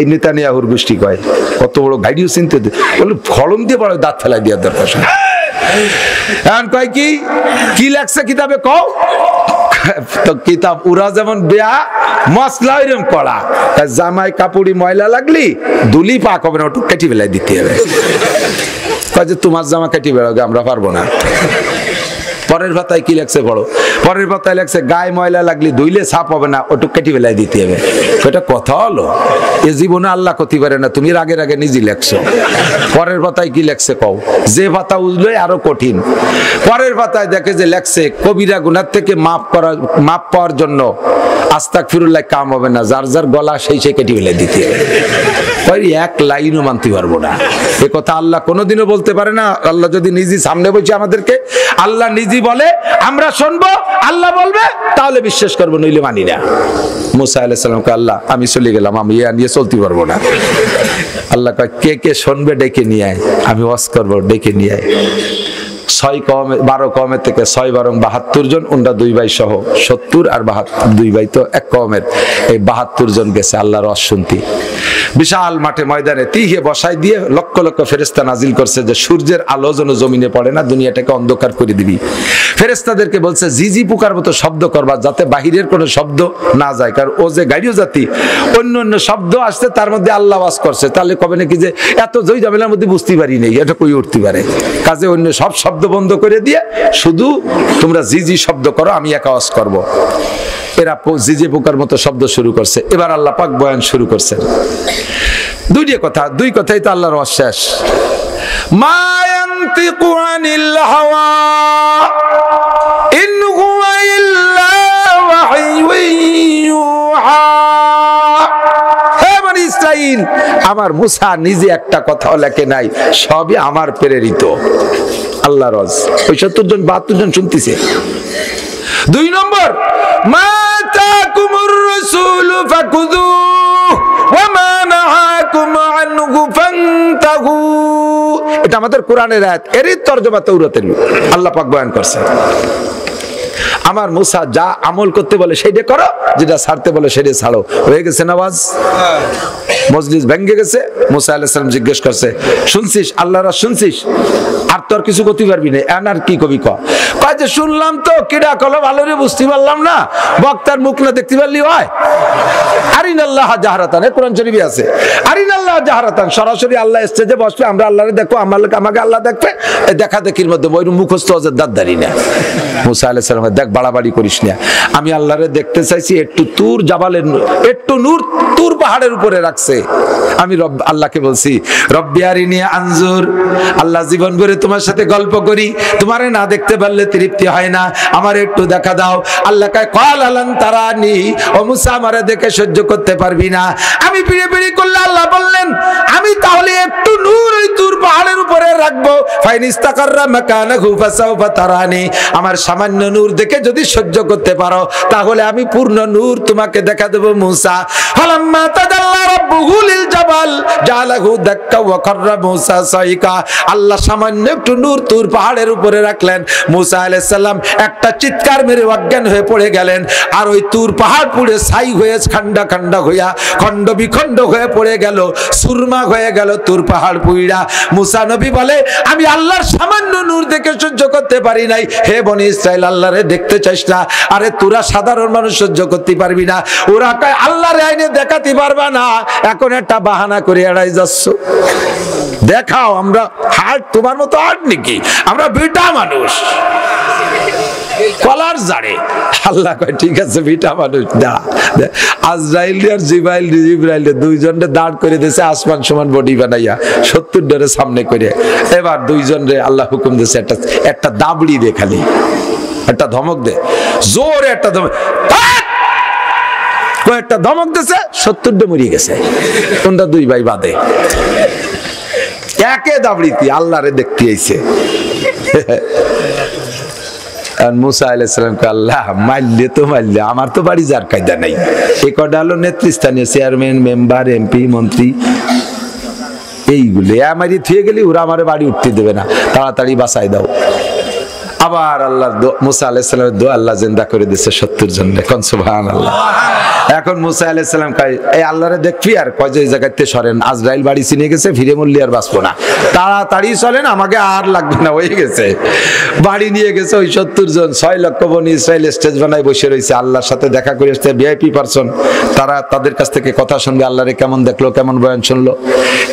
এই নেতানিয়াহুর গোষ্ঠী কয় কত বড় গাইডিও চিনতে, বলে ফলন দিয়ে বড় দাঁত ফেলাই দেওয়ার দরকার। এখন কয় কি লেখছে কিতাবে কও? তো কিতাব উরা যেমন বেয়া মশলা ওইরকম করা, জামাই কাপড়ি ময়লা লাগলি দুলি পাক হবে না, ওটু কেটে বেলায় দিতে হবে। কয় যে তোমার জামা কেটে বেড়াবে, আমরা পারবো না। পরের পাতায় কি লেখছে পড়ো, পরের পাতায় লেখছে গায়ে ময়লা লাগলি ধুইলে ছাপ হবে না, ওটুক কেটে বেলায় দিতে হবে। এটা কথা হলো? এ জীবনে আল্লাহ করতে পারে না, তুমি রাগে রাগে নিজে লেখছো। পরের পাতায় কি লেখছে কও? যে পাতা উজলে আরো কঠিন। পরের পাতায় দেখে যে লেখছে কবিরা গুনাহ থেকে মাপ পাওয়ার জন্য আস্তাগফিরুল্লাহ কাম হবে না, যার যার গলা সেই কেটে বেলায় দিতে হবে। এক লাইনও মানতে পারবো না, এ কথা আল্লাহ কোনোদিনও বলতে পারে না। আল্লাহ যদি নিজে সামনে বসে আমাদেরকে, আল্লাহ নিজে বলে আমরা শুনবো, আল্লাহ বলবে তাহলে বিশ্বাস করবো, নইলে মানি না। মুসা আলাইহিস সালামকে আল্লাহ আমি চলে গেলাম, আমি নিয়ে চলতে পারবো না। আল্লাহ কয় কে কে শুনবে ডেকে নিয়ে আয়, আমি ওয়াজ করবো, ডেকে নিয়ে আয়। 12 কওমের থেকে 6 বারং 72 জন, ওনরা 2 ভাই সহ 70 আর 2 ভাই তো এক কওমের, এই 72 জন গেছে আল্লাহর ওয়াজ শুনতে। বিশাল মাঠে ময়দানে তিহে বসাই দিয়ে লক্ষ লক্ষ ফেরেশতা নাজিল করছে যে সূর্যের আলো যেন জমিনে পড়ে না, দুনিয়াটাকে অন্ধকার করে দিবি। ফেরেশতাদেরকে বলছে ঝিঝি পোকার মতো শব্দ করবা, যাতে বাহিরের কোনো শব্দ না যায়, কারণ ও যে গাড়িও জাতি, অন্য অন্য শব্দ আসছে তার মধ্যে আল্লাহ ওয়াজ করছে, তাহলে কবে নাকি যে এত জয় ঝামেলার মধ্যে বুঝতে পারি নেই, এটা কই উঠতে পারে। কাজে অন্য সব শব্দ বন্ধ করে দিয়ে শুধু তোমরা ঝিঝি শব্দ করো, আমি একা ওয়াজ করবো। এরা ঝিঝি পোকার মতো শব্দ শুরু করছে। এবার আল্লাহ পাক বয়ান শুরু করছেন। দুই কথাই তো আল্লাহর ওয়াজ শেষ। মা ইয়ানতিকু আনিল হাওয়া ইন হুয়া ইল্লা ওয়াহয়ুন ইউহা। হে বনি ইসরাইল, আমার মুসা নিজে একটা কথাও লেখে নাই, সবই আমার প্রেরিত। আল্লাহর ওয়াজ ওই 70 জন 72 জন শুনতেছে। 2 নম্বর, মা তাকুমুর রাসূলু ফাকুযুহু ওয়া মা নাহাকুম আনহু ফান্তাহু। এটা আমাদের কোরআনের আয়াত, এরই তরজমা তাওরাতের আল্লাহ পাক বয়ান করছে। আমার মুসা যা আমল করতে বলে সেইটা করো, যেটা ছাড়তে বলে সেটা ছাড়ো। হয়ে গেছে নামাজ, মজলিস ভেঙে গেছে। মুসা আলাইহিস সালাম জিজ্ঞেস করছে, শুনছিস আল্লাহর শুনছিস, আর তোর কিছু করতে পারবি না, আর কি কবি কয় যে শুনলাম তো, কিডা কলো ভালো রে বুঝতে পারলাম না, বক্তার মুখ না দেখতে পারলি হয়। আরিনাল্লাহ জাহরাতান, কোরআন শরীফে আছে আরিনাল্লাহ জাহরাতান, সরাসরি আল্লাহ স্টেজে বসবে, আমরা আল্লাহরে দেখো, আমাকে আল্লাহ দেখবে। দেখা দেখির মধ্যে ওই মুখস্থ অজের দাঁতদারি না। মুসা আলাইহিস সালাম দেখ বাড়াবাড়ি করিস না, আমি আল্লাহরে দেখতে চাইছি, একটু তুর জাবালের একটু নূর তুর পাহাড়ের উপরে রাখছে। আমি আল্লাহকে বলছি রব্বি আরিনি আনজুর, আল্লাহ জীবন ভরে তোমার সাথে গল্প করি, তোমারে না দেখতে পারলে তৃপ্তি হয় না, আমার একটু দেখা দাও। আল্লাহ কয় ক্বাল আলান তারানি, ও মুসা আমারে দেখে সহ্য করতে পারবি না। আমি পিড়ে পিড়ে করলে আল্লাহ বললেন আমি তাহলে একটু নূর ওই তুর পাহাড়ের উপরে রাখবো, ফাইন ইস্তাকাররা মাকানাহু ফাসাউফা তারানি, আমার সামান্য নূর দেখে যদি সহ্য করতে পারো তাহলে আমি পূর্ণ নূর তোমাকে দেখা দেব। মুসা ফালাম্মা তাদাল্লা রাব্বুহু লিল জাবাল জালাহু দাক্কা ওয়া কাররা মুসা সাইকা, আল্লাহ সামান্য একটু নূর তুর পাহাড়ের উপরে রাখলেন। মুসা আলাইহিস সালাম একটা চিৎকার মেরে অজ্ঞান হয়ে পড়ে গেলেন, আর ওই তুর পাহাড় পুড়ে ছাই হয়ে খান্ডা খান্ডা হইয়া খণ্ড বিখণ্ড হয়ে পড়ে গেল, সুরমা হয়ে গেল তুর পাহাড় পুইড়া। মুসা নবী বলে আমি আল্লাহর সামান্য নূর দেখে সহ্য করতে পারি নাই। হে বনি ইসরাইল, আল্লাহরে দেখতে চাইস না? আরে তোরা সাধারণ মানুষ সহ্য করতে পারবি না, ওরা কয় আল্লাহর আইনে দেখাতে পারবা না, এখন একটা বাহানা করে এড়াই যাচ্ছ। দেখাও, আমরা হার্ট তোমার মতো হার্ট নাকি? আমরা বিটা মানুষ, কলার জাড়ে। আল্লাহ কয় ঠিক আছে বিটা মানুষ দা। আজরাইল আর জিব্রাইল দুইজনে দাঁড় করে দিয়েছে আসমান সমান বডি বানাইয়া 70 ডরে সামনে করে। এবার দুইজনে আল্লাহ হুকুম দিয়েছে একটা দাবড়ি দে, খালি একটা ধমক দে, জোরে একটা ধমক, কয়েকটা ধমক দিয়েছে, 70 ডে মরে গেছে। কোনটা 2 ভাই বাদে একে দাবড়িতে আল্লাহরে দেখতে আইছে। মুসা আলাইহিস সালামকে আল্লাহ মারলে তো মারলে, আমার তো বাড়ি যার কায়দা নাই। এ কটা হলো নেতৃস্থানীয় চেয়ারম্যান, মেম্বার, এমপি, মন্ত্রী, এইগুলো আমারই থুয়ে গেলি ওরা আমার বাড়ি উঠতে দেবে না, তাড়াতাড়ি বাঁচাই দাও। আবার আল্লাহ মুসা আলাইহিস সালামের দোয়া আল্লাহ জিন্দা করে দিয়েছে 70 জন। কোন সুবহানাল্লাহ। এখন মুসা আলাইহিস সালাম কয় এই আল্লাহরে দেখবি আর কয় যে এই জায়গাতে সরেন, আজরাইল বাড়ি চিনে গেছে, ফিরে মরলি আর বাঁচবো না, তাড়াতাড়ি চলেন, আমাকে আর লাগবে না, হয়ে গেছে। বাড়ি নিয়ে গেছে ওই 70 জন, 6 লক্ষ বনি ইসরাইল স্টেজ বানায় বসে রয়েছে, আল্লাহর সাথে দেখা করে আসছে, ভিআইপি পারসন, তারা তাদের কাছ থেকে কথা শুনবে, আল্লাহরে কেমন দেখলো, কেমন বয়ান শুনলো।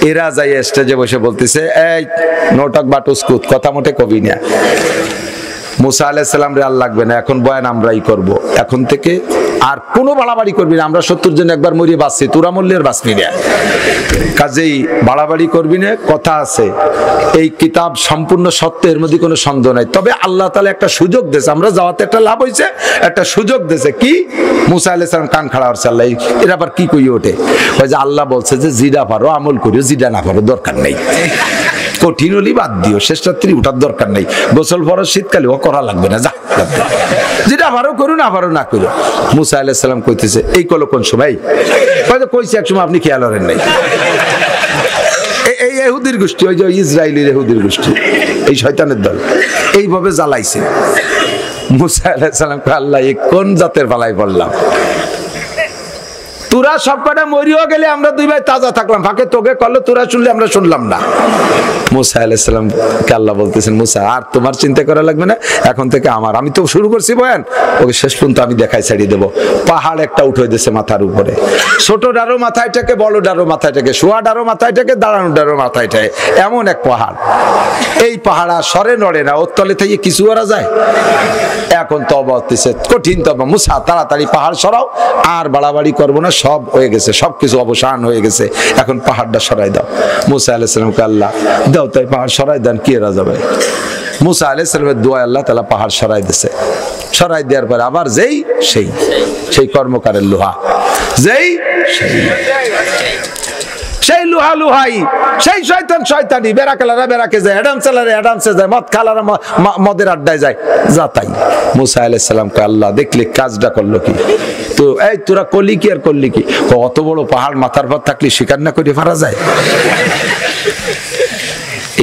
এরা যাই স্টেজে বসে বলতেছে এই নোটক বাটুসকুত, কথা মোটে কবি না, মুসা আলাইহিস সালাম রে আর লাগবে না, এখন বয়ান আমরাই করব, এখন থেকে আর কোনো বাড়াবাড়ি করবি না, আমরা 70 জন একবার মরিয়ে বাঁচছি, তোরা মরলে আর বাঁচবি না, কাজেই বাড়াবাড়ি করবি না। কথা আছে এই কিতাব সম্পূর্ণ সত্য, এর মধ্যে কোনো সন্দেহ নাই, তবে আল্লাহ তাআলা একটা সুযোগ দিয়েছে, আমরা যাওয়াতে একটা লাভ হয়েছে, একটা সুযোগ দিয়েছে। কি? মুসা আলাইহিস সালাম কান খাড়া করছে, আল্লাহ এরা আবার কি কই ওঠে, ওই যে আল্লাহ বলছে যে জিরা পারো আমল করিও, জিরা না পারো দরকার নেই, কঠিন হলি বাদ দিও, শেষ রাত্রি উঠার দরকার নেই, গোসল ফরজ শীতকালে ও করা লাগবে না, যা যেটা পারো করুন, না পারো না করো। মুসা আলাইহিস সালাম কইতেছে এই কল কোন সময়, হয়তো কইছে এক সময় আপনি খেয়াল করেন নাই। এই ইহুদির গোষ্ঠী, ওই যে ইসরায়েলের ইহুদির গোষ্ঠী, এই শয়তানের দল এইভাবে জ্বালাইছে। মুসা আলাইহিস সালাম কয় আল্লাহ এ কোন জাতের পালাই পড়লাম, তোরা সব কটা মরিও গেলে আমরা দুই ভাই তাজা থাকলাম, ফাঁকে তোকে করলো, তোরা শুনলে আমরা শুনলাম না। মুসা আলাইহিস সালাম কে আল্লাহ বলতেছেন মুসা আর তোমার চিন্তা করা লাগবে না, এখন থেকে আমার, আমি তো শুরু করছি বয়ান, ওকে শেষ পর্যন্ত আমি দেখাই ছাড়িয়ে দেবো। পাহাড় একটা উঠে দিয়েছে মাথার উপরে, ছোট ডারো মাথায় থাকে, বড় ডারো মাথায় থাকে, শোয়া ডারো মাথায় থাকে, দাঁড়ানো ডারো মাথায় থাকে, এমন এক পাহাড়। এই পাহাড় আর সরে নড়ে না, ওর তলে থেকে কিছু করা যায়। এখন তওবা হচ্ছে, কঠিন তওবা, মুসা তাড়াতাড়ি পাহাড় সরাও, আর বাড়াবাড়ি করবো না, সব হয়ে গেছে, সবকিছু অবসান হয়ে গেছে, এখন পাহাড়টা সরাই দাও। মুসা আলাইহিস সালামকে আল্লাহ দাও তাই পাহাড় সরাই দেন, কি এরা যাবে। মুসা আলাইহিস সালামের দোয়া আল্লাহ তাআলা পাহাড় সরাই দিয়েছে। সরাই দেওয়ার পরে আবার যেই সেই কর্মকারের লোহা, যেই সেই লোহা লোহাই, সেই শয়তান শয়তানি, বেড়া খেলারা বেড়াকে যায়, অ্যাডাম চালারে অ্যাডামসে যায়, মদ খালারা মদের আড্ডায় যায়, যা তাই। মুসা আলাইহিস সালামকে আল্লাহ দেখলে কাজটা করলো কি, তো এই তোরা করলি কি আর করলি কি, অত বড় পাহাড় মাথার পর থাকলে স্বীকার না করে পারা যায়।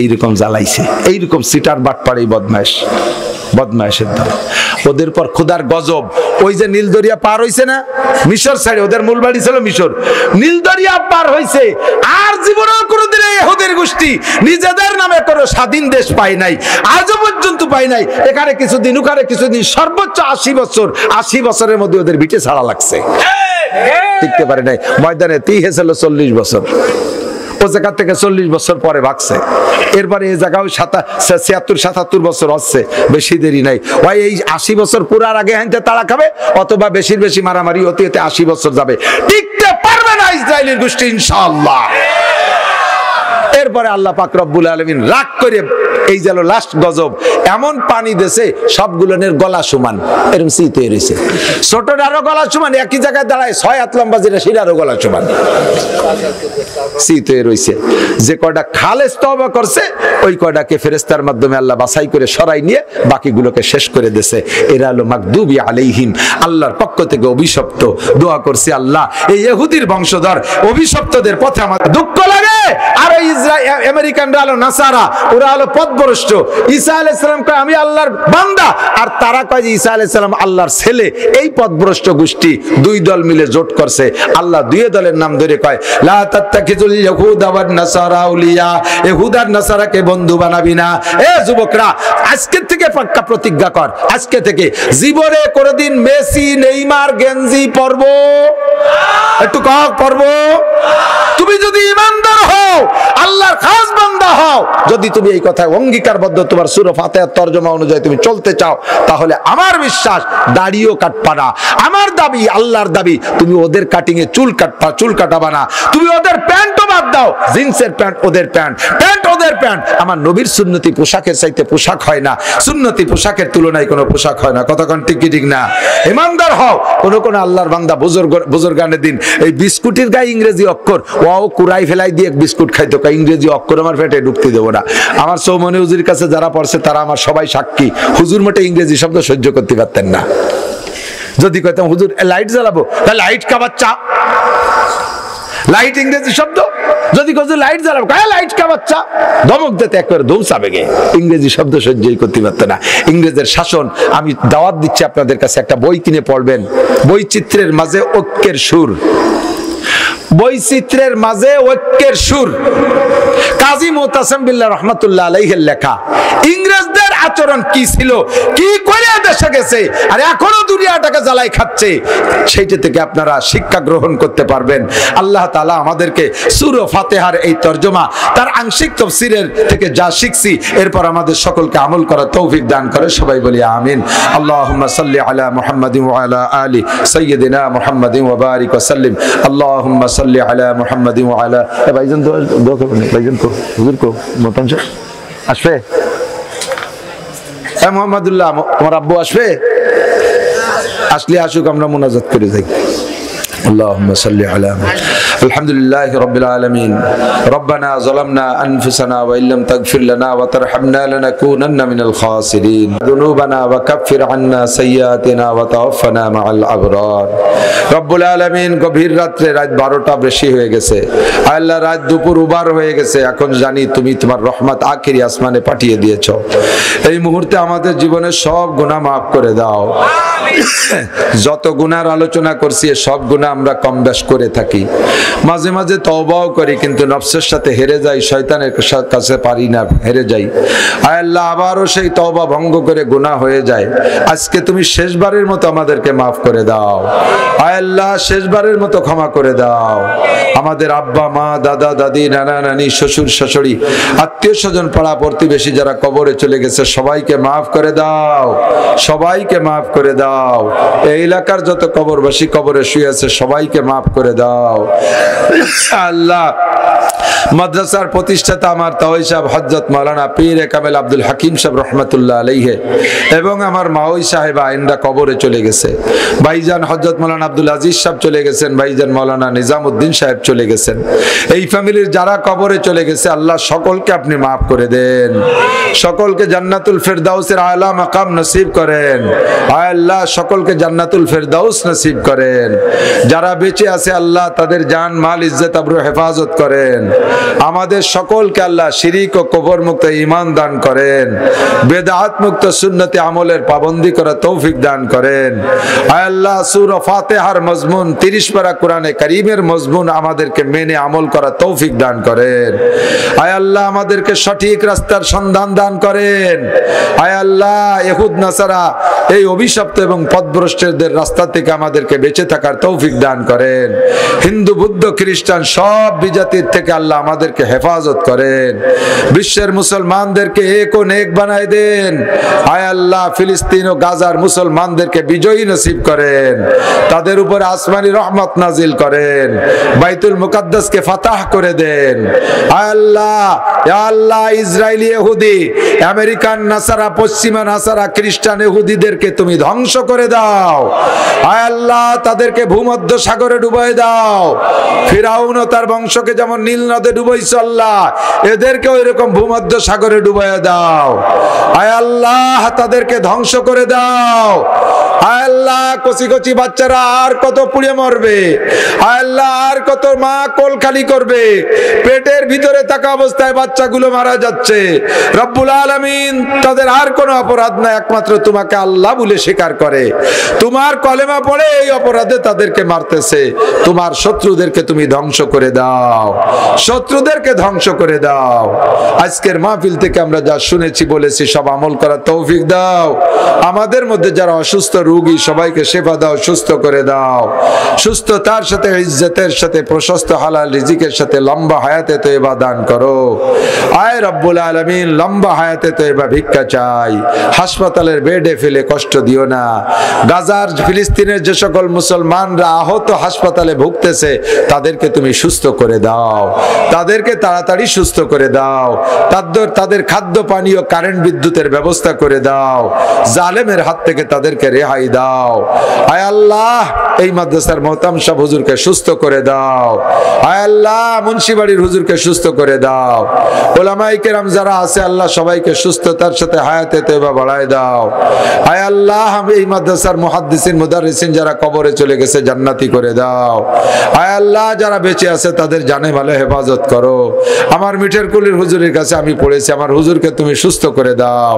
এইরকম জ্বালাইছে, এইরকম সিটার বাটপার, এই বদমাইশের দল। ওদের পর খোদার গজব, ওই যে নীল দরিয়া পার হইছে না, মিশর সাইডে ওদের মূল বাড়ি ছিল মিশর, নীল দরিয়া পার হইছে, আর জীবনেও কোনোদিন ইহুদির গোষ্ঠী নিজেদের নামে কোনো স্বাধীন দেশ পায় নাই, আজও পর্যন্ত পায় নাই। এখানে কিছুদিন, ওখানে কিছুদিন, সর্বোচ্চ 80 বছর, 80 বছরের মধ্যে ওদের ভিটে ছাড়া লাগছে, টিকতে পারে নাই। ময়দানে তিহে ছিল 40 বছর, ও জায়গা থেকে 40 বছর পরে ভাগছে, এরপরে এই জায়গাও 76-77 বছর হচ্ছে, বেশি দেরি নাই। ওই এই 80 বছর পুরার আগে হাইতে তাড়া খাবে, অথবা বেশি মারামারি হতে হতে 80 বছর যাবে, টিকতে পারবে না ইসরায়েলের গোষ্ঠী ইনশাআল্লাহ। এরপরে আল্লাহ পাক রব্বুল আলামিন রাগ করে এই যে লাস্ট গজব, এমন পানি দেশে সবগুলোনের গলা সমান, এরকম শীতে রয়েছে, ছোটটারও গলা সমান, একই জায়গায় দাঁড়ায় 6 হাত লম্বা, যেটা সেটারও গলা সমান শীতে রয়েছে। যে কয়টা খালেস তওবা করছে, ওই কয়টাকে ফেরেশতার মাধ্যমে আল্লাহ বাছাই করে সরাই নিয়ে বাকিগুলোকে শেষ করে দিয়েছে। এরা হলো মাগদুবি আলাইহিম, আল্লাহর পক্ষ থেকে অভিশপ্ত। দোয়া করছি আল্লাহ এই ইহুদির বংশধর অভিশপ্তদের পথে আমার দুঃখ লাগে। আর আমেরিকানরা হলো নাসারা, ওরা হলো পথভ্রষ্ট। ঈসা আলাইহিস সালাম কয় আমি আল্লাহর বান্দা, আর তারা কয় যে ঈসা আলাইহিস সালাম আল্লাহর ছেলে। এই পথভ্রষ্ট গোষ্ঠী দুই দল মিলে জোট করছে। আল্লাহ দুই দলের নাম ধরে কয় লা তাত্তাকিজুল ইয়াহুদা ওয়ান নাসারা আউলিয়া, ইহুদ আর নাসারাকে বন্ধু বানাবি না। এ যুবকরা, আজকে থেকে পাক্কা প্রতিজ্ঞা কর, আজকে থেকে জীবনে কোনদিন মেসি, নেইমার, গেঞ্জি পরব, একটু কক পরব। তুমি যদি ঈমানদার হও, আল্লাহর খাস বান্দা হও, যদি তুমি এই কথায় অঙ্গীকারবদ্ধ, তোমার সূরা ফাতিহার তরজমা অনুযায়ী তুমি চলতে চাও, তাহলে আমার বিশ্বাস দাড়িও কাটবা না। আমার দাবি, আল্লাহর দাবি, তুমি ওদের কাটিং এ চুল কাটাবা না, তুমি ওদের প্যান্টও বাদ দাও, জিন্সের প্যান্ট ওদের প্যান্ট, প্যান্ট ওদের প্যান্ট। আমার নবীর সুন্নতি পোশাকের চাইতে পোশাক হয় না, সুন্নতি পোশাকের তুলনায় কোনো পোশাক হয় না। কতক্ষণ ঠিক কি ঠিক না? ইমানদার হও। কোন আল্লাহর বান্দা বুজুর্গানের দিন এই বিস্কুটের গায়ে ইংরেজি অক্ষর, ও কুড়াই ফেলাই দিয়ে বিস্কুট খাইতো, ইংরেজি অক্ষর আমার পেটে ঢুকতে দেবো না। আমার সৌমনি হুজুরের কাছে যারা পড়ছে তারা আমার সবাই সাক্ষী, হুজুর মোটে ইংরেজি শব্দ সহ্য করতে পারতেন না। যদি কইতাম হুজুর লাইট জ্বালাবো, লাইট কা বাচ্চা, লাইট ইংরেজি শব্দ। যদি কইছো লাইট জ্বালাবো, লাইট কা বাচ্চা, ধমক দিতে একবার দৌড়াবে গে। ইংরেজি শব্দ সহ্যই করতে পারত না। ইংরেজের শাসন। আমি দাওয়াত দিচ্ছি আপনাদের কাছে, একটা বই কিনে পড়বেন, বৈচিত্র্যের মাঝে ঐক্যের সুর। বৈচিত্র্যের মাঝে ঐক্যের সুর, কাজী মুতাসিম বিল্লাহ রহমাতুল্লাহ আলাইহির লেখা। ইংরেজদের আচরণ কি ছিল, কি করে দেশে গেছে, আর এখনো দুনিয়াটাকে জ্বালাই খাচ্ছে, সেইটা থেকে আপনারা শিক্ষা গ্রহণ করতে পারবেন। আল্লাহ তাআলা আমাদেরকে সূরা ফাতিহার এই তরজমা, তার আংশিক তাফসীরের থেকে যা শিখছি, এরপর আমাদের সকলকে আমল করার তৌফিক দান করে। সবাই বলি আমিন। আল্লাহুম্মা সাল্লি আলা মুহাম্মাদিন ওয়া আলা আলি সাইয়্যিদিনা মুহাম্মাদিন ওয়া বারিক ওয়া সাল্লিম। আল্লাহুম্মা সাল্লি আলা মুহাম্মাদিন ওয়া আলা। ভাইজান দোয়া করবেন, ভাইজান কো হুজুর কো মতন আসবে, মোহাম্মদুল্লাহ তোমার আব্বু আসবে, আসলে আসুক, আমরা মুনাজাত করে যাই। اللهم صل على الحمد لله رب العالمين ربنا ظلمنا أنفسنا وإن لم تغفر لنا وترحمنا لنكونن من الخاسرين ذنوبنا وكفر عنا سيئاتنا وتوفنا مع الأبرار رب العالمين গভীর রাতে রাত 12টা বেশি হয়ে গেছে আল্লাহ, রাত দুপুর উবার হয়ে গেছে। এখন জানি তুমি তোমার রহমত আখিরি আসমানে পাঠিয়ে দিয়েছো। এই মুহূর্তে আমাদের জীবনের সব গুনাহ maaf করে দাও। যত গুনার আলোচনা করছি সব গুনাহ আমরা কম বেশ করে থাকি, মাঝে মাঝে তওবাও করি, কিন্তু নফসের সাথে হেরে যাই, শয়তানের কাছে পারি না, হেরে যাই। আয় আল্লাহ, আবারও সেই তওবা ভঙ্গ করে গুনাহ হয়ে যায়। আজকে তুমি শেষবারের মতো আমাদেরকে মাফ করে দাও। আয় আল্লাহ, শেষবারের মতো ক্ষমা করে দাও। আমাদের আব্বা মা, দাদা দাদি, নানা নানি, শ্বশুর শাশুড়ি, আত্মীয় স্বজন, পাড়া প্রতিবেশী যারা কবরে চলে গেছে সবাইকে মাফ করে দাও, সবাইকে মাফ করে দাও। এই এলাকার যত কবরবাসী কবরে শুয়ে আছে সবাইকে মাফ করে দাও। আল্লাহ, মাদ্রাসার প্রতিষ্ঠাতা আমার তাওই সাহেব হযরত মাওলানা পীর কামেল আব্দুল হাকিম সাহেব রহমাতুল্লাহ আলাইহি এবং আমার মাওই সাহেবা আইন্দা কবরে চলে গেছে। ভাইজান হযরত মাওলানা আব্দুল আজিজ সাহেব চলে গেছেন, ভাইজান মাওলানা নিজামউদ্দিন সাহেব চলে গেছেন। এই ফ্যামিলির যারা কবরে চলে গেছে আল্লাহ সকলকে আপনি মাফ করে দেন, সকলকে জান্নাতুল ফেরদাউসের আলা মাকাম নসিব করেন। আয় আল্লাহ, সকলকে জান্নাতুল ফেরদাউস নসিব করেন। যারা বেঁচে আছে আল্লাহ তাদের জান মাল ইজ্জত আবরু হেফাজত করেন। আমাদের সকলকে আল্লাহ শিরিক ও কবর মুক্ত ঈমান দান করেন, বেদাত মুক্ত সুন্নতে আমলের পাবন্দি করার তৌফিক দান করেন। আয় আল্লাহ, সূরা ফাতিহার মজমুন 30 পারা কোরআনে কারীমের মজমুন আমাদেরকে মেনে আমল করার তৌফিক দান করেন। আয় আল্লাহ, আমাদেরকে সঠিক রাস্তার সন্ধান দান করেন। আয় আল্লাহ, ইহুদ নাসারা এই অভিশপ্ত এবং পথভ্রষ্টদের রাস্তা থেকে আমাদেরকে বেঁচে থাকার তৌফিক দান করেন। হিন্দু বৌদ্ধ খ্রিস্টান সব বিজাতির থেকে আল্লাহ আমাদেরকে হেফাজত করেন। বিশ্বের মুসলমানদেরকে এক ও নেক বানায় দেন। আয় আল্লাহ, ফিলিস্তিন ও গাজার মুসলমানদেরকে বিজয়ী নসিব করেন, তাদের উপর আসমানি রহমত নাজিল করেন, বাইতুল মুকাদ্দাসকে ফাতাহ করে দেন। আয় আল্লাহ, ইয়া আল্লাহ, ইসরায়েলি ইহুদি, আমেরিকান নাসারা, পশ্চিমা নাসারা, খ্রিস্টান ইহুদিদেরকে তুমি ধ্বংস করে দাও। আয় আল্লাহ, তাদেরকে ভূমধ্য সাগরে ডুবাই দাও। ফিরাউন ও তার বংশকে যেমন নীল নদে ডুবাইছো আল্লাহ, এদেরকে ওইরকম ভূমধ্য সাগরে ডুবাই দাও। আয় আল্লাহ, তাদেরকে ধ্বংস করে দাও। আয় আল্লাহ, কচি কচি বাচ্চারা আর কত পুড়ে মরবে। আয় আল্লাহ, আর কত মা কোল খালি করবে। পেটের ভিতরে থাকা অবস্থায় বাচ্চাগুলো মারা যাচ্ছে। রব্বুল আলামিন, তাদের আর কোনো অপরাধ না, একমাত্র তোমাকে আল্লাহ বলে স্বীকার করে, তোমার কলেমা পড়ে এই অপরাধে তাদেরকে মারতেছে। তোমার শত্রুদেরকে তুমি ধ্বংস করে দাও, শত্রুদেরকে ধ্বংস করে দাও। আজকের মাহফিল থেকে আমরা যা শুনেছি বলেছি সব আমল করার তৌফিক দাও। আমাদের মধ্যে যারা অসুস্থ রোগী সবাইকে তাদেরকে শেফা দাও, সুস্থ করে দাও। সুস্থতার সাথে, ইজ্জতের সাথে, প্রশস্ত হালাল রিজিকের সাথে লম্বা হায়াতে তয়বা দান করো। আয় রব্বুল আলামিন, লম্বা হায়াতে তয়বা ভিক্ষা চাই। হাসপাতালের বেডে ফেলে কষ্ট দিও না। গাজার, ফিলিস্তিনের যে সকল মুসলমানরা আহত হাসপাতালে ভুগতেছে তাদেরকে তুমি সুস্থ করে দাও, তাদেরকে তাড়াতাড়ি সুস্থ করে দাও। তাদের খাদ্য পানীয়, কারেন্ট, বিদ্যুতের ব্যবস্থা করে দাও। জালেমের হাত থেকে তাদেরকে রেহাই দাও। আয় আল্লাহ, এই মাদ্রাসার মোহতাম সাহেব হুজুরকে সুস্থ করে দাও। আয় আল্লাহ, মুন্সিবাড়ির হুজুরকে সুস্থ করে দাও। ওলামায়ে কেরাম যারা আছে আল্লাহ সবাইকে সুস্থতার সাথে হায়াতে তয়বা বাড়ায় দাও। আয় আল্লাহ, এই মাদ্রাসার মুহাদ্দিসিন, মুদাররিসিন যারা কবরে চলে গেছে জান্নাতি করে দাও। আয় আল্লাহ, যারা বেঁচে আছে তাদের জানে মালে হেফাজত করো। আমার মিঠের কুলির হুজুরের কাছে আমি পড়েছি, আমার হুজুরকে তুমি সুস্থ করে দাও,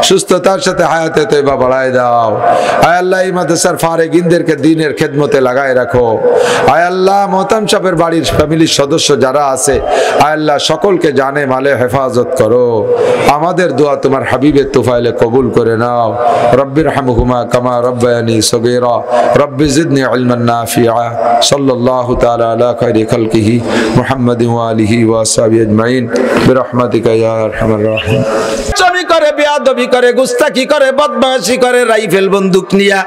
সুস্থতার সাথে হায়াতে তয়বা বাড়ায় দাও। আয় আল্লাহ, এই মাদ্রাসার ফারেগিনদেরকে দ্বীনের খেদমতে লাগায় রাখো। আয় আল্লাহ, মোহতাম সাহেবের বাড়ির ফ্যামিলির সদস্য যারা আছে আয় আল্লাহ সকলকে জানে মালে হেফাজত করো। আমাদের দোয়া তোমার হাবিবের তুফাইলে কবুল করে নাও। রব্বির হামহুমা কামা রব্বায়ানি সগীরা রব্বি জিদনি ইলমান নাফিআ। সাল্লাল্লাহু তাআলা আলা খায়রি খালকিহি মুহাম্মাদিন ওয়া আলিহি ওয়া আসহাবিহি আজমাইন বিরহমাতিকা ইয়া আরহামার রাহিম। চমি করে, বেয়াদবি করে, গুস্তাখি করে, বদমাশি করে, রাইফেল বন্দুক নিয়া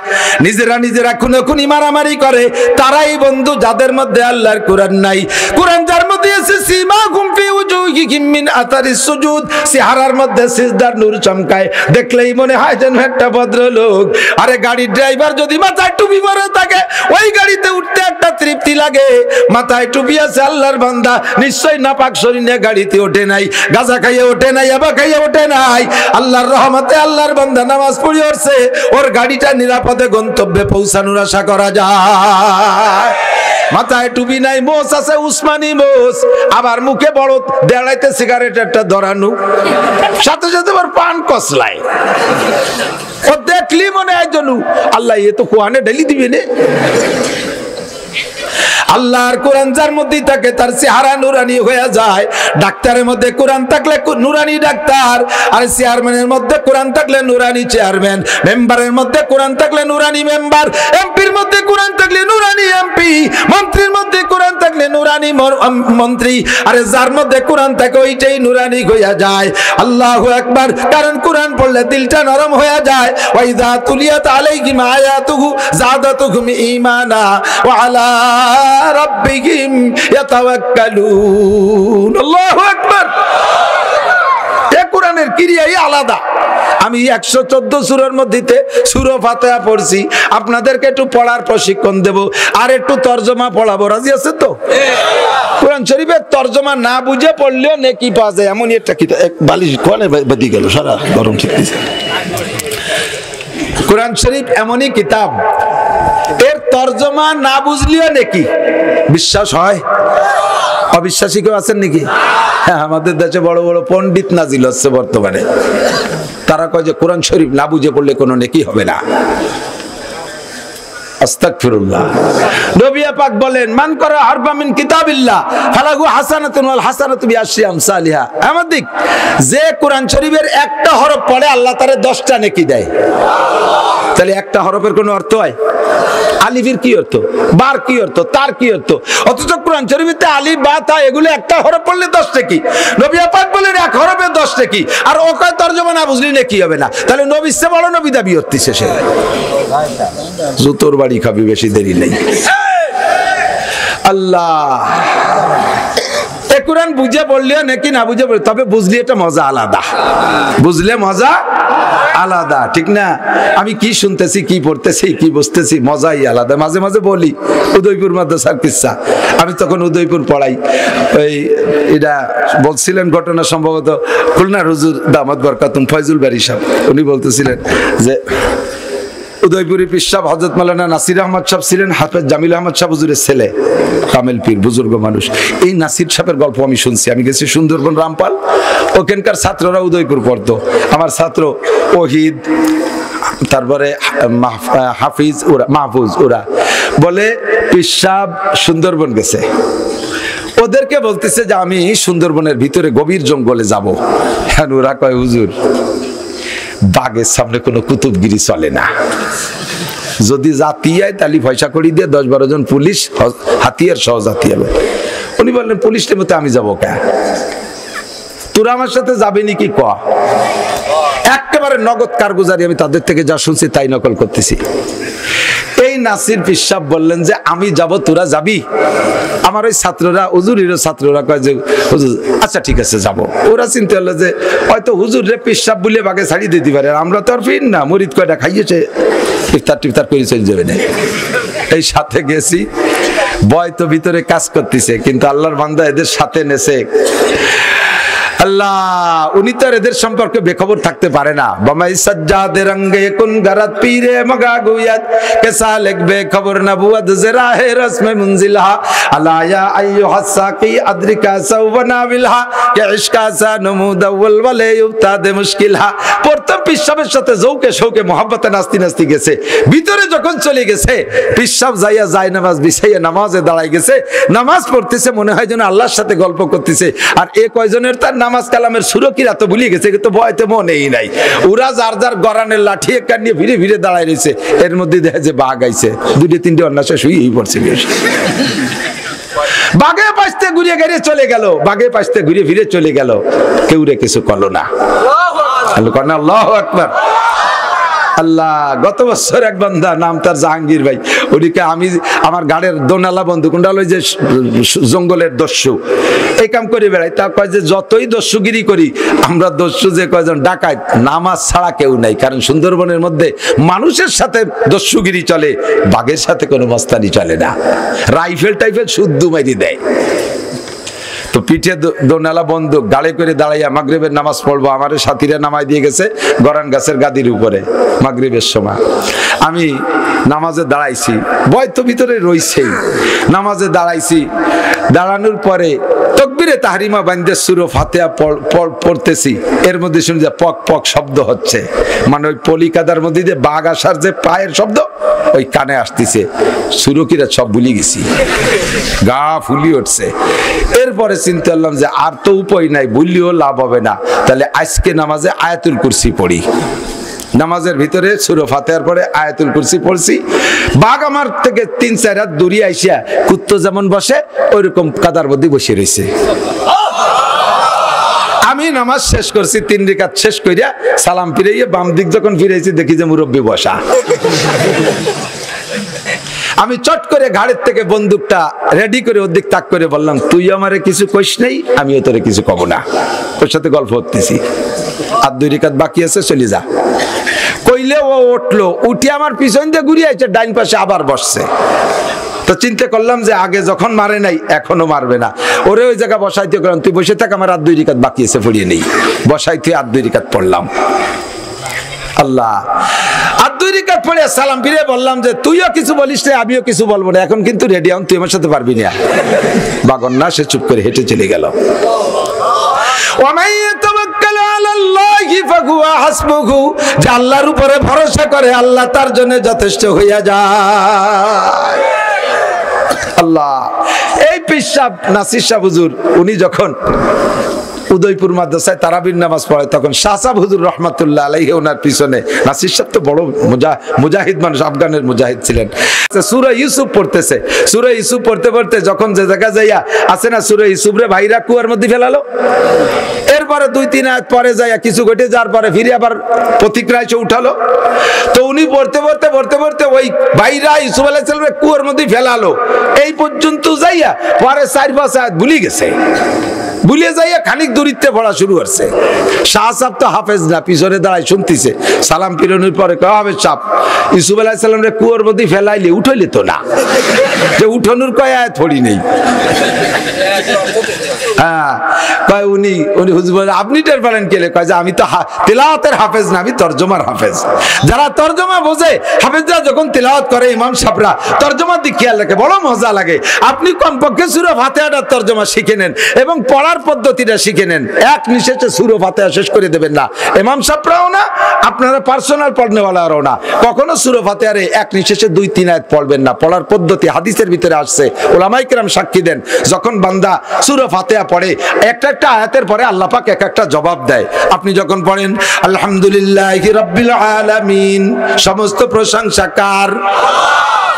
নিজেরা খুনোখুনি মারামারি করে, তারাই বন্ধু যাদের মধ্যে আল্লাহর কোরআন নাই। কোরআন যার মধ্যে আছে সীমাহুম ফি উজুহিহিম মিন আতারিস সুজুদ, চেহারার মধ্যে সিজদার নূর চমকায়, দেখলেই মনে হয় যেন একটা ভদ্রলোক। আরে গাড়ির ড্রাইভার যদি মাথায় টুপি পরে থাকে, ওই গাড়িতে উঠতে একটা তৃপ্তি লাগে। মাথায় টুপি আছে আল্লাহর বান্দা, নিশ্চয় নাপাক শরীরে গাড়িতে ওঠে নাই, গাঁজা খাইয়ে ওঠে নাই, আবা খাইয়ে ওঠে নাই। আল্লাহর রহমতে আল্লাহর বান্দা নামাজ পড়ে উঠছে, ওর গাড়িটা নিরাপদে গন্তব্যে পৌঁছানোর আশা করা যায়। মাথায় টুপি নাই, মোষ আছে উসমানি মোষ, আবার মুখে বড় দেড়াইতে সিগারেট একটা ধরানো, সাথে সাথে আবার পান কসলাই। ও দেখলি মনে হয় জনু আল্লাহ এ তো কোরআনে ঢেলি দিবে না। আল্লাহর কোরআন যার মধ্যে থাকে তার চেহারা নুরানি হয়ে যায়। ডাক্তারের মধ্যে কোরআন থাকলে নুরানি ডাক্তার, আর চেয়ারম্যানের মধ্যে কোরআন থাকলে নুরানি চেয়ারম্যান, মেম্বারের মধ্যে কোরআন থাকলে নুরানি মেম্বার, এমপির মধ্যে কোরআন থাকলে নুরানি এমপি, মন্ত্রীর মধ্যে কোরআন থাকলে নুরানি মন্ত্রী। আরে যার মধ্যে কোরআন থাকে ওইটাই নুরানি হয়ে যায়। আল্লাহু আকবার। কারণ কোরআন পড়লে দিলটা নরম হয়ে যায়। ওয়াইদা তুলিয়াত আলাইহিম আয়াতুহু যাদাতুহুম ঈমানা ওয়া আলা রাব্বিহিম ইয়াতাওয়াক্কালুন। আল্লাহু আকবার। এই কোরআনের ক্রিয়াই আলাদা। আমি 114 সূরার মধ্যে সূরা ফাতিহা পড়ছি, আপনাদেরকে একটু পড়ার প্রশিক্ষণ দেব, আর একটু তরজমা পড়াবো। রাজি আছে তো? কোরআন শরীফের তরজমা না বুঝে পড়লেও নেকি পাওয়া যায়, এমন একটা কিতাব। এক বালিশ কোনে বেদি গেল, সারা গরম ঠিক আছে। কোরআন শরীফ এমনই কিতাব, এর তরজমা না বুঝলেও নেকি। বিশ্বাস হয়? অবিশ্বাসী কেউ আছেন নাকি? হ্যাঁ, আমাদের দেশে বড় বড় পণ্ডিত নাজিল হচ্ছে বর্তমানে, তারা কয় যে কোরআন শরীফ না বুঝে পড়লে কোনো নেকি হবে না। আস্তাগফিরুল্লাহ। নবী পাক বলেন, মান করা হারফা মিন কিতাবিল্লাহ ফালাহু হাসানাতুন ওয়াল হাসানাতু বিআশরি আমসালিহা। আমাদিক যে কোরআন শরীফের একটা হরফ পড়ে আল্লাহ তারে 10টা নেকি দেয়। তাহলে একটা হরফের কোনো অর্থ হয়? আলিফের কি অর্থ, বার কি অর্থ, তার কি অর্থ? অথচ কোরআন শরীফে আলিফ বা তা এগুলো একটা হরফ পড়লে 10 নেকি। নবী পাক বলেন এক হরফে 10 নেকি, আর ও কয় তরজমা না বুঝলি নেকি হবে না। তাহলে নবীর চেয়ে বড় নবী দাবি হচ্ছে শেষে। জুতোর বাড়ি খাবি, বেশি দেরি নেই। আল্লাহ কোরআন বুঝে পড়লেও নাকি না বুঝে পড়লে, তবে বুঝলি এটা মজা আলাদা, বুঝলে মজা আলাদা, ঠিক না? আমি কি শুনতেছি, কি পড়তেছি, কি বুঝতেছি, মজাই আলাদা। মাঝে মাঝে বলি উদয়পুর মাদ্রাসার কিসসা, আমি তখন উদয়পুর পড়াই। ওই এটা বলছিলেন ঘটনা সম্ভবত খুলনার হুজুর দামাত বরকাতুম ফয়জুল বারী সাহেব, উনি বলতেছিলেন যে উদয়পুরি পীর সাহেব হযরত মাওলানা নাসির আহমদ সাহেব ছিলেন হাফেজ জামিল আহমদ সাহেব হুজুরের ছেলে, কামেল পীর, বুজুর্গ মানুষ। এই নাসির সাহেবের গল্প আমি শুনছি, আমি গেছি সুন্দরবন রামপাল, ওখানকার ছাত্ররা উদয়পুর পড়তো। আমার ছাত্র ওহিদ, তারপরে হাফিজ, ওরা মাহফুজ, ওরা বলে পীর সাহেব সুন্দরবন গেছে। ওদেরকে বলতেছে যে আমি সুন্দরবনের ভিতরে গভীর জঙ্গলে যাব। হ্যাঁ, ওরা কয় হুজুর বাঘের সামনে কোনো কুতুবগিরি চলে না। যদি জাতি হয় তাহলে পয়সা করি দিয়ে 10-12 জন পুলিশ হাতিয়ার সহ জাতি হবে। উনি বললেন পুলিশের মতো আমি যাবো কে, তোরা আমার সাথে যাবে নাকি ক। একেবারে নগদ কারগুজারি আমি তাদের থেকে যা শুনছি তাই নকল করতেছি। এই নাসির পীর সাহেব বললেন যে আমি যাব, তোরা যাবি? আমার ওই ছাত্ররা, হুজুরের ছাত্ররা কয় যে হুজুর আচ্ছা ঠিক আছে যাব। ওরা চিন্তা হলো যে হয়তো হুজুর রে পীর সাহেব বলে বাগে ছাড়িয়ে দিতে পারে, আমরা তো আর ফির না, মরিদ কয়টা খাইয়েছে ইফতার টিফতার করে চলে যাবে না। এই সাথে গেছি, বয় তো ভিতরে কাজ করতেছে, কিন্তু আল্লাহর বান্দা এদের সাথে নেছে। আল্লাহ উনি তো এদের সম্পর্কে বেখবর থাকতে পারে না। বামাই সাজ্জাদ রঙ্গে কুন গরাত পীরে মগা গুয়াত কেসা লিখবে খবর নবুয়ত জরা হে রসমে মুনজিলহা আলায়া আইয়ুহা সাকি আদরিকা সাওবনা বিলহা কে ইশকা সা নমুদ আউল ওয়ালে ইউতাদে মুশকিলহা। প্রথম পিসাবের সাথে জৌকে শৌকে মোহাব্বতে নাস্তি নাস্তি গেছে, ভিতরে যখন চলে গেছে পিসাব যাইয়া যায় নামাজ বিছাইয়া নামাজে দাঁড়ায় গেছে, নামাজ পড়তেছে, মনে হয় যেন আল্লাহর সাথে গল্প করতেছে। আর এ কয়জনের তার নামাজ কালামের সুরকিরা তো ভুলে গেছে, কিন্তু ভয়তে মনেই নাই। ওরা যার যার গরানের লাঠি একটা নিয়ে ভিড়ে ভিড়ে দাঁড়ায় রয়েছে। এর মধ্যে দেখা যে বাঘ আইছে, 2-3টে অন্যাসে শুয়েই পড়ছে। বাঘে পাশতে ঘুরে ঘিরে চলে গেল, বাঘে পাশতে ঘুরে ফিরে চলে গেল, কেউ রে কিছু করলো না। আল্লাহু আকবার। আল্লাহ, গত বছর এক বান্দা, নাম তার জাহাঙ্গীর ভাই, ওদিকে আমি আমার গাড়ির দোনালা বন্ধু কোনটা হলো যে জঙ্গলের দস্যু, এই কাম করে বেড়াই। তা কয় যে যতই দস্যুগিরি করি আমরা দস্যু যে কয়জন ডাকাত, নামাজ ছাড়া কেউ নাই। কারণ সুন্দরবনের মধ্যে মানুষের সাথে দস্যুগিরি চলে, বাঘের সাথে কোনো মস্তানি চলে না। রাইফেল টাইফেল শুদ্ধ মাইরি দেয়। তো পিঠে দোনালা বন্দুক, গাড়ি করে দাঁড়াইয়া মাগরিবের নামাজ পড়বো, আমার সাথীরা নামাই দিয়ে গেছে গরান গাছের গাদির উপরে মাগরিবের সময়। আমি নামাজে দাঁড়াইছি, ভয় তো ভিতরে রইছেই। নামাজে দাঁড়াইছি, দাঁড়ানোর পরে তাকবীরে তাহরিমা বান্দে সূরা ফাতিহা পড়তেছি, এর মধ্যে শুনি যে পক পক শব্দ হচ্ছে, মানে ওই পলিকাদার মধ্যে যে বাঘ আসার যে পায়ের শব্দ ওই কানে আসতেছে। সুরকিরা সব ভুলে গেছি, গা ফুলি উঠছে। এরপরে চিন্তা করলাম যে আর তো উপায় নাই, বললেও লাভ হবে না, তাহলে আজকে নামাজে আয়াতুল কুরসি পড়ি। নামাজের ভিতরে সূরা ফাতিহার পরে আয়াতুল কুরসি পড়ছি। বাঘ আমার থেকে 3-4 হাত দূরে আইসা কুত্তো যেমন বসে ওইরকম কাদার মধ্যে বসে রয়েছে। আমি নামাজ শেষ করছি, 3 রাকাত শেষ কইরা সালাম ফিরাইয়া বাম দিক যখন ফিরাইছি দেখি যে মুরব্বি বসা। আমি চট করে ঘাড়ের থেকে বন্দুকটা রেডি করে ওর দিক তাক করে বললাম, তুই আমারে কিছু কইস নাই, আমিও তোরে কিছু কব না, তোর সাথে গল্প করতেছি, আর 2 রাকাত বাকি আছে, চলে যা। কইলে ও উঠলো, উঠে আমার পিছন দিয়ে ঘুরিয়ে আইছে, ডাইন পাশে আবার বসছে। তো চিন্তা করলাম যে আগে যখন মারে নাই এখনো মারবে না, ওরে ওই জায়গা বসাইতে গেলাম, তুই বসে থাক, আমার আর 2 রাকাত বাকি আছে, পড়িয়ে নেই। বসাইতে আর 2 রাকাত পড়লাম। আল্লাহ, আর 2 রাকাত পড়ে সালাম ফিরে বললাম যে তুইও কিছু বলিস না, আমিও কিছু বলবো না, এখন কিন্তু রেডি হন, তুই আমার সাথে পারবি না। বাগন না, সে চুপ করে হেঁটে চলে গেল। যে আল্লাহর উপরে ভরসা করে আল্লাহ তার জন্য যথেষ্ট হইয়া যায়। আল্লাহ, এই পীর সাহেব নাসির শাহ হুজুর উনি যখন উদয়পুর মাদ্রাসায় তারাবির নামাজ পড়ে, তখন শাহ সাহেব হুজুর রহমাতুল্লাহ আলাইহি ওনার পিছনে, নাসির সাহেব তো বড় মুজাহিদ মানুষ, আফগানের মুজাহিদ ছিলেন, সূরা ইউসুফ পড়তেছে। সূরা ইউসুফ পড়তে পড়তে যখন যে জায়গা যাইয়া আছে না, সূরা ইউসুফ রে ভাইরা কুয়ার মধ্যে ফেলালো। এরপরে 2-3 আয়াত পরে যাইয়া কিছু ঘটে যাওয়ার পরে ফিরে আবার প্রতিক্রিয়া এসে উঠালো। তো উনি পড়তে পড়তে পড়তে পড়তে ওই ভাইরা ইউসুফ আলাইহিস সালামের কুয়ার মধ্যে ফেলালো, এই পর্যন্ত যাইয়া পরে 4-5 আয়াত ভুলে গেছে। ভুলে যাইয়া খানিক দূরিত্বে পড়া শুরু করছে। শাহ সাহেব তো হাফেজ না, পিছনে দাঁড়ায় শুনতেছে। সালাম ফিরানোর পরে কয়, হাফেজ সাহেব ইউসুফ আলাইহিস সালামের কুয়ার মধ্যে ফেলাইলে উঠাইলে তো না, যে উঠানোর কয় আয়াত পড়ি নেই। হ্যাঁ, কয় উনি হুজুর বলে আপনি টের পেলেন কেলে? কয় যে আমি তো তেলাওয়াতের হাফেজ না, আমি তরজমার হাফেজ। যারা তরজমা বোঝে, হাফেজরা যখন তেলাওয়াত করে ইমাম সাহেবরা তরজমার দিক খেয়াল রাখে, বড় মজা লাগে। আপনি কমপক্ষে সূরা ফাতিহার তরজমা শিখে নেন এবং পড়া পড়ার পদ্ধতিটা শিখে নেন, এক নিঃশ্বাসে সূরা ফাতিহা শেষ করে দেবেন না। ইমাম সাহেবরাও না, আপনারা পার্সোনাল পড়নেওয়ালারাও না, কখনো সূরা ফাতিহার এক নিঃশ্বাসে 2-3 আয়াত পড়বেন না। পড়ার পদ্ধতি হাদিসের ভিতরে আসছে, উলামায়ে কেরাম সাক্ষী দেন। যখন বান্দা সূরা ফাতিহা পড়ে, একটা একটা আয়াতের পরে আল্লাহ পাক এক একটা জবাব দেয়। আপনি যখন পড়েন আলহামদুলিল্লাহি রাব্বিল আলামিন, সমস্ত প্রশংসা কার?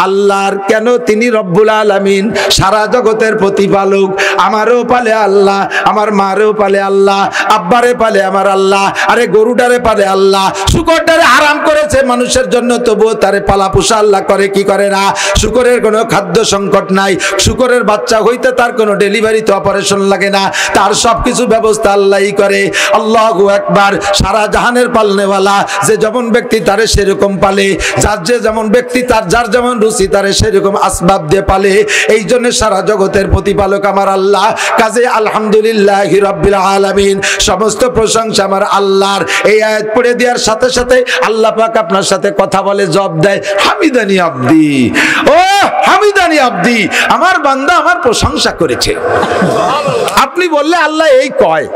আল্লাহর। কেন? তিনি রব্বুল আলামিন, সারা জগতের প্রতিপালক। আমারও পালে আল্লাহ, আমার মারেও পালে আল্লাহ, আব্বারে পালে আমার আল্লাহ, আরে গরুটারে পালে আল্লাহ, শুকরটারে হারাম করেছে মানুষের জন্য, তবুও তারে পালা পোষা আল্লাহ করে কি করে না? শুকরের কোনো খাদ্য সংকট নাই, শুকরের বাচ্চা হইতে তার কোনো ডেলিভারিতে অপারেশন লাগে না, তার সবকিছু ব্যবস্থা আল্লাহই করে। আল্লাহু আকবার। সারা জাহানের পালনেওয়ালা, যে যেমন ব্যক্তি তারে সেরকম পালে, যার যে যেমন ব্যক্তি তার যার যেমন রুচি তারে সেরকম আসবাব দিয়ে পালে। এই জন্য সারা জগতের প্রতিপালক আমার আল্লাহ। কাজে আলহামদুলিল্লাহি রাব্বিল আলামিন, সমস্ত প্রশংসা আমার আল্লাহর। এই আয়াত পড়ে দেওয়ার সাথে সাথে আল্লাহ পাক আপনার সাথে কথা বলে, জবাব দেয়, হামিদানি আব্দি, ও হামিদানি আব্দি, আমার বান্দা আমার প্রশংসা করেছে। আপনি বললে আল্লাহ এই কয়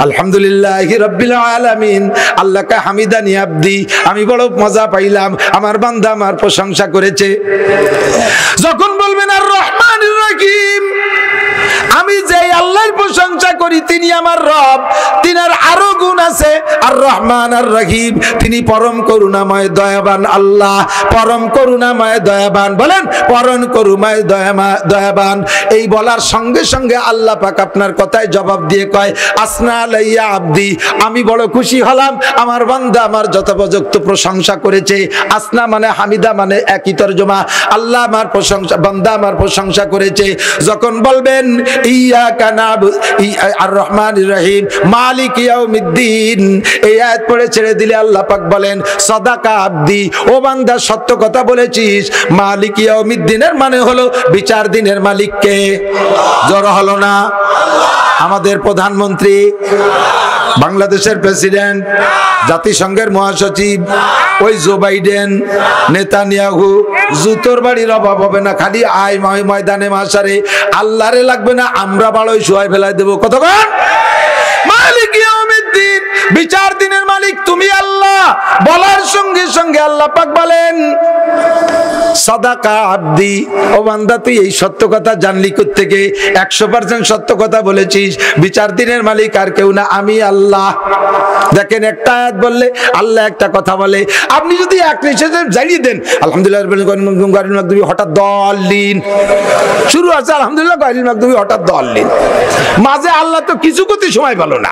আলহামদুলিল্লাহি রাব্বিল আলামিন, আল্লাহকে হামিদানি আব্দি, আমি বড় মজা পাইলাম, আমার বান্দা আমার প্রশংসা করেছে। যখন বলবেন আর রহমানির রহিম, আমি যে আল্লাহর প্রশংসা করি তিনি আমার রব, তিনার আরো গুণ আছে, আর রহমান আর রহিম, তিনি পরম করুণাময় দয়াবান আল্লাহ, পরম করুণাময় দয়াবান। বলেন পরম করুণাময় দয়াবান। এই বলার সঙ্গে সঙ্গে আল্লাহ পাক আপনার কথায় জবাব দিয়ে কয়, আসনা আলাইয়া আব্দি, আমি বড় খুশি হলাম, আমার বান্দা আমার যথোপযুক্ত প্রশংসা করেছে। আসনা মানে হামিদা মানে একই তরজমা। আল্লাহ আমার প্রশংসা, বান্দা আমার প্রশংসা করেছে। যখন বলবেন ইয়াকা নাবুদু আর রহমানির রহিম মালিক ইয়াউমিদ্দিন, এই আয়াত পড়ে ছেড়ে দিলে আল্লাহ পাক বলেন, সাদাকা আব্দি, ও বান্দা সত্য কথা বলেছিস। মালিক ইয়াউমিদ্দিনের মানে হলো বিচার দিনের মালিক কে? জোর হলো না? আমাদের প্রধানমন্ত্রী, বাংলাদেশের প্রেসিডেন্ট, জাতিসংঘের মহাসচিব, ওই জো বাইডেন, নেতানিয়াহু, জুতোর বাড়ির অভাব হবে না, খালি আয় ময়দানে মাসারে, আল্লাহরে লাগবে না, আমরা বাড়ই শুয়াই ফেলাই দেবো। কতক্ষণ? মালিক ইয়াউমিদ্দিন, বিচার দিনের মালিক তুমি আল্লাহ। বলার সঙ্গে সঙ্গে আল্লাহ পাক বলেন, সাদাকা আব্দি, ও বান্দা তুই এই সত্য কথা জানলি কোত্থেকে? 100% সত্য কথা বলেছিস। বিচার দিনের মালিক আর কেউ না, আমি আল্লাহ। দেখেন একটা আয়াত বললে আল্লাহ একটা কথা বলে, আপনি যদি এক নিঃশ্বাসে জানিয়ে দেন আলহামদুলিল্লাহ গায়রিল মাগদুবি, হঠাৎ দলিন শুরু আছে, আলহামদুলিল্লাহ গায়রিল মাগদুবি, হঠাৎ দলিন, মাঝে আল্লাহ তো কিছু করতে সময় পেল না।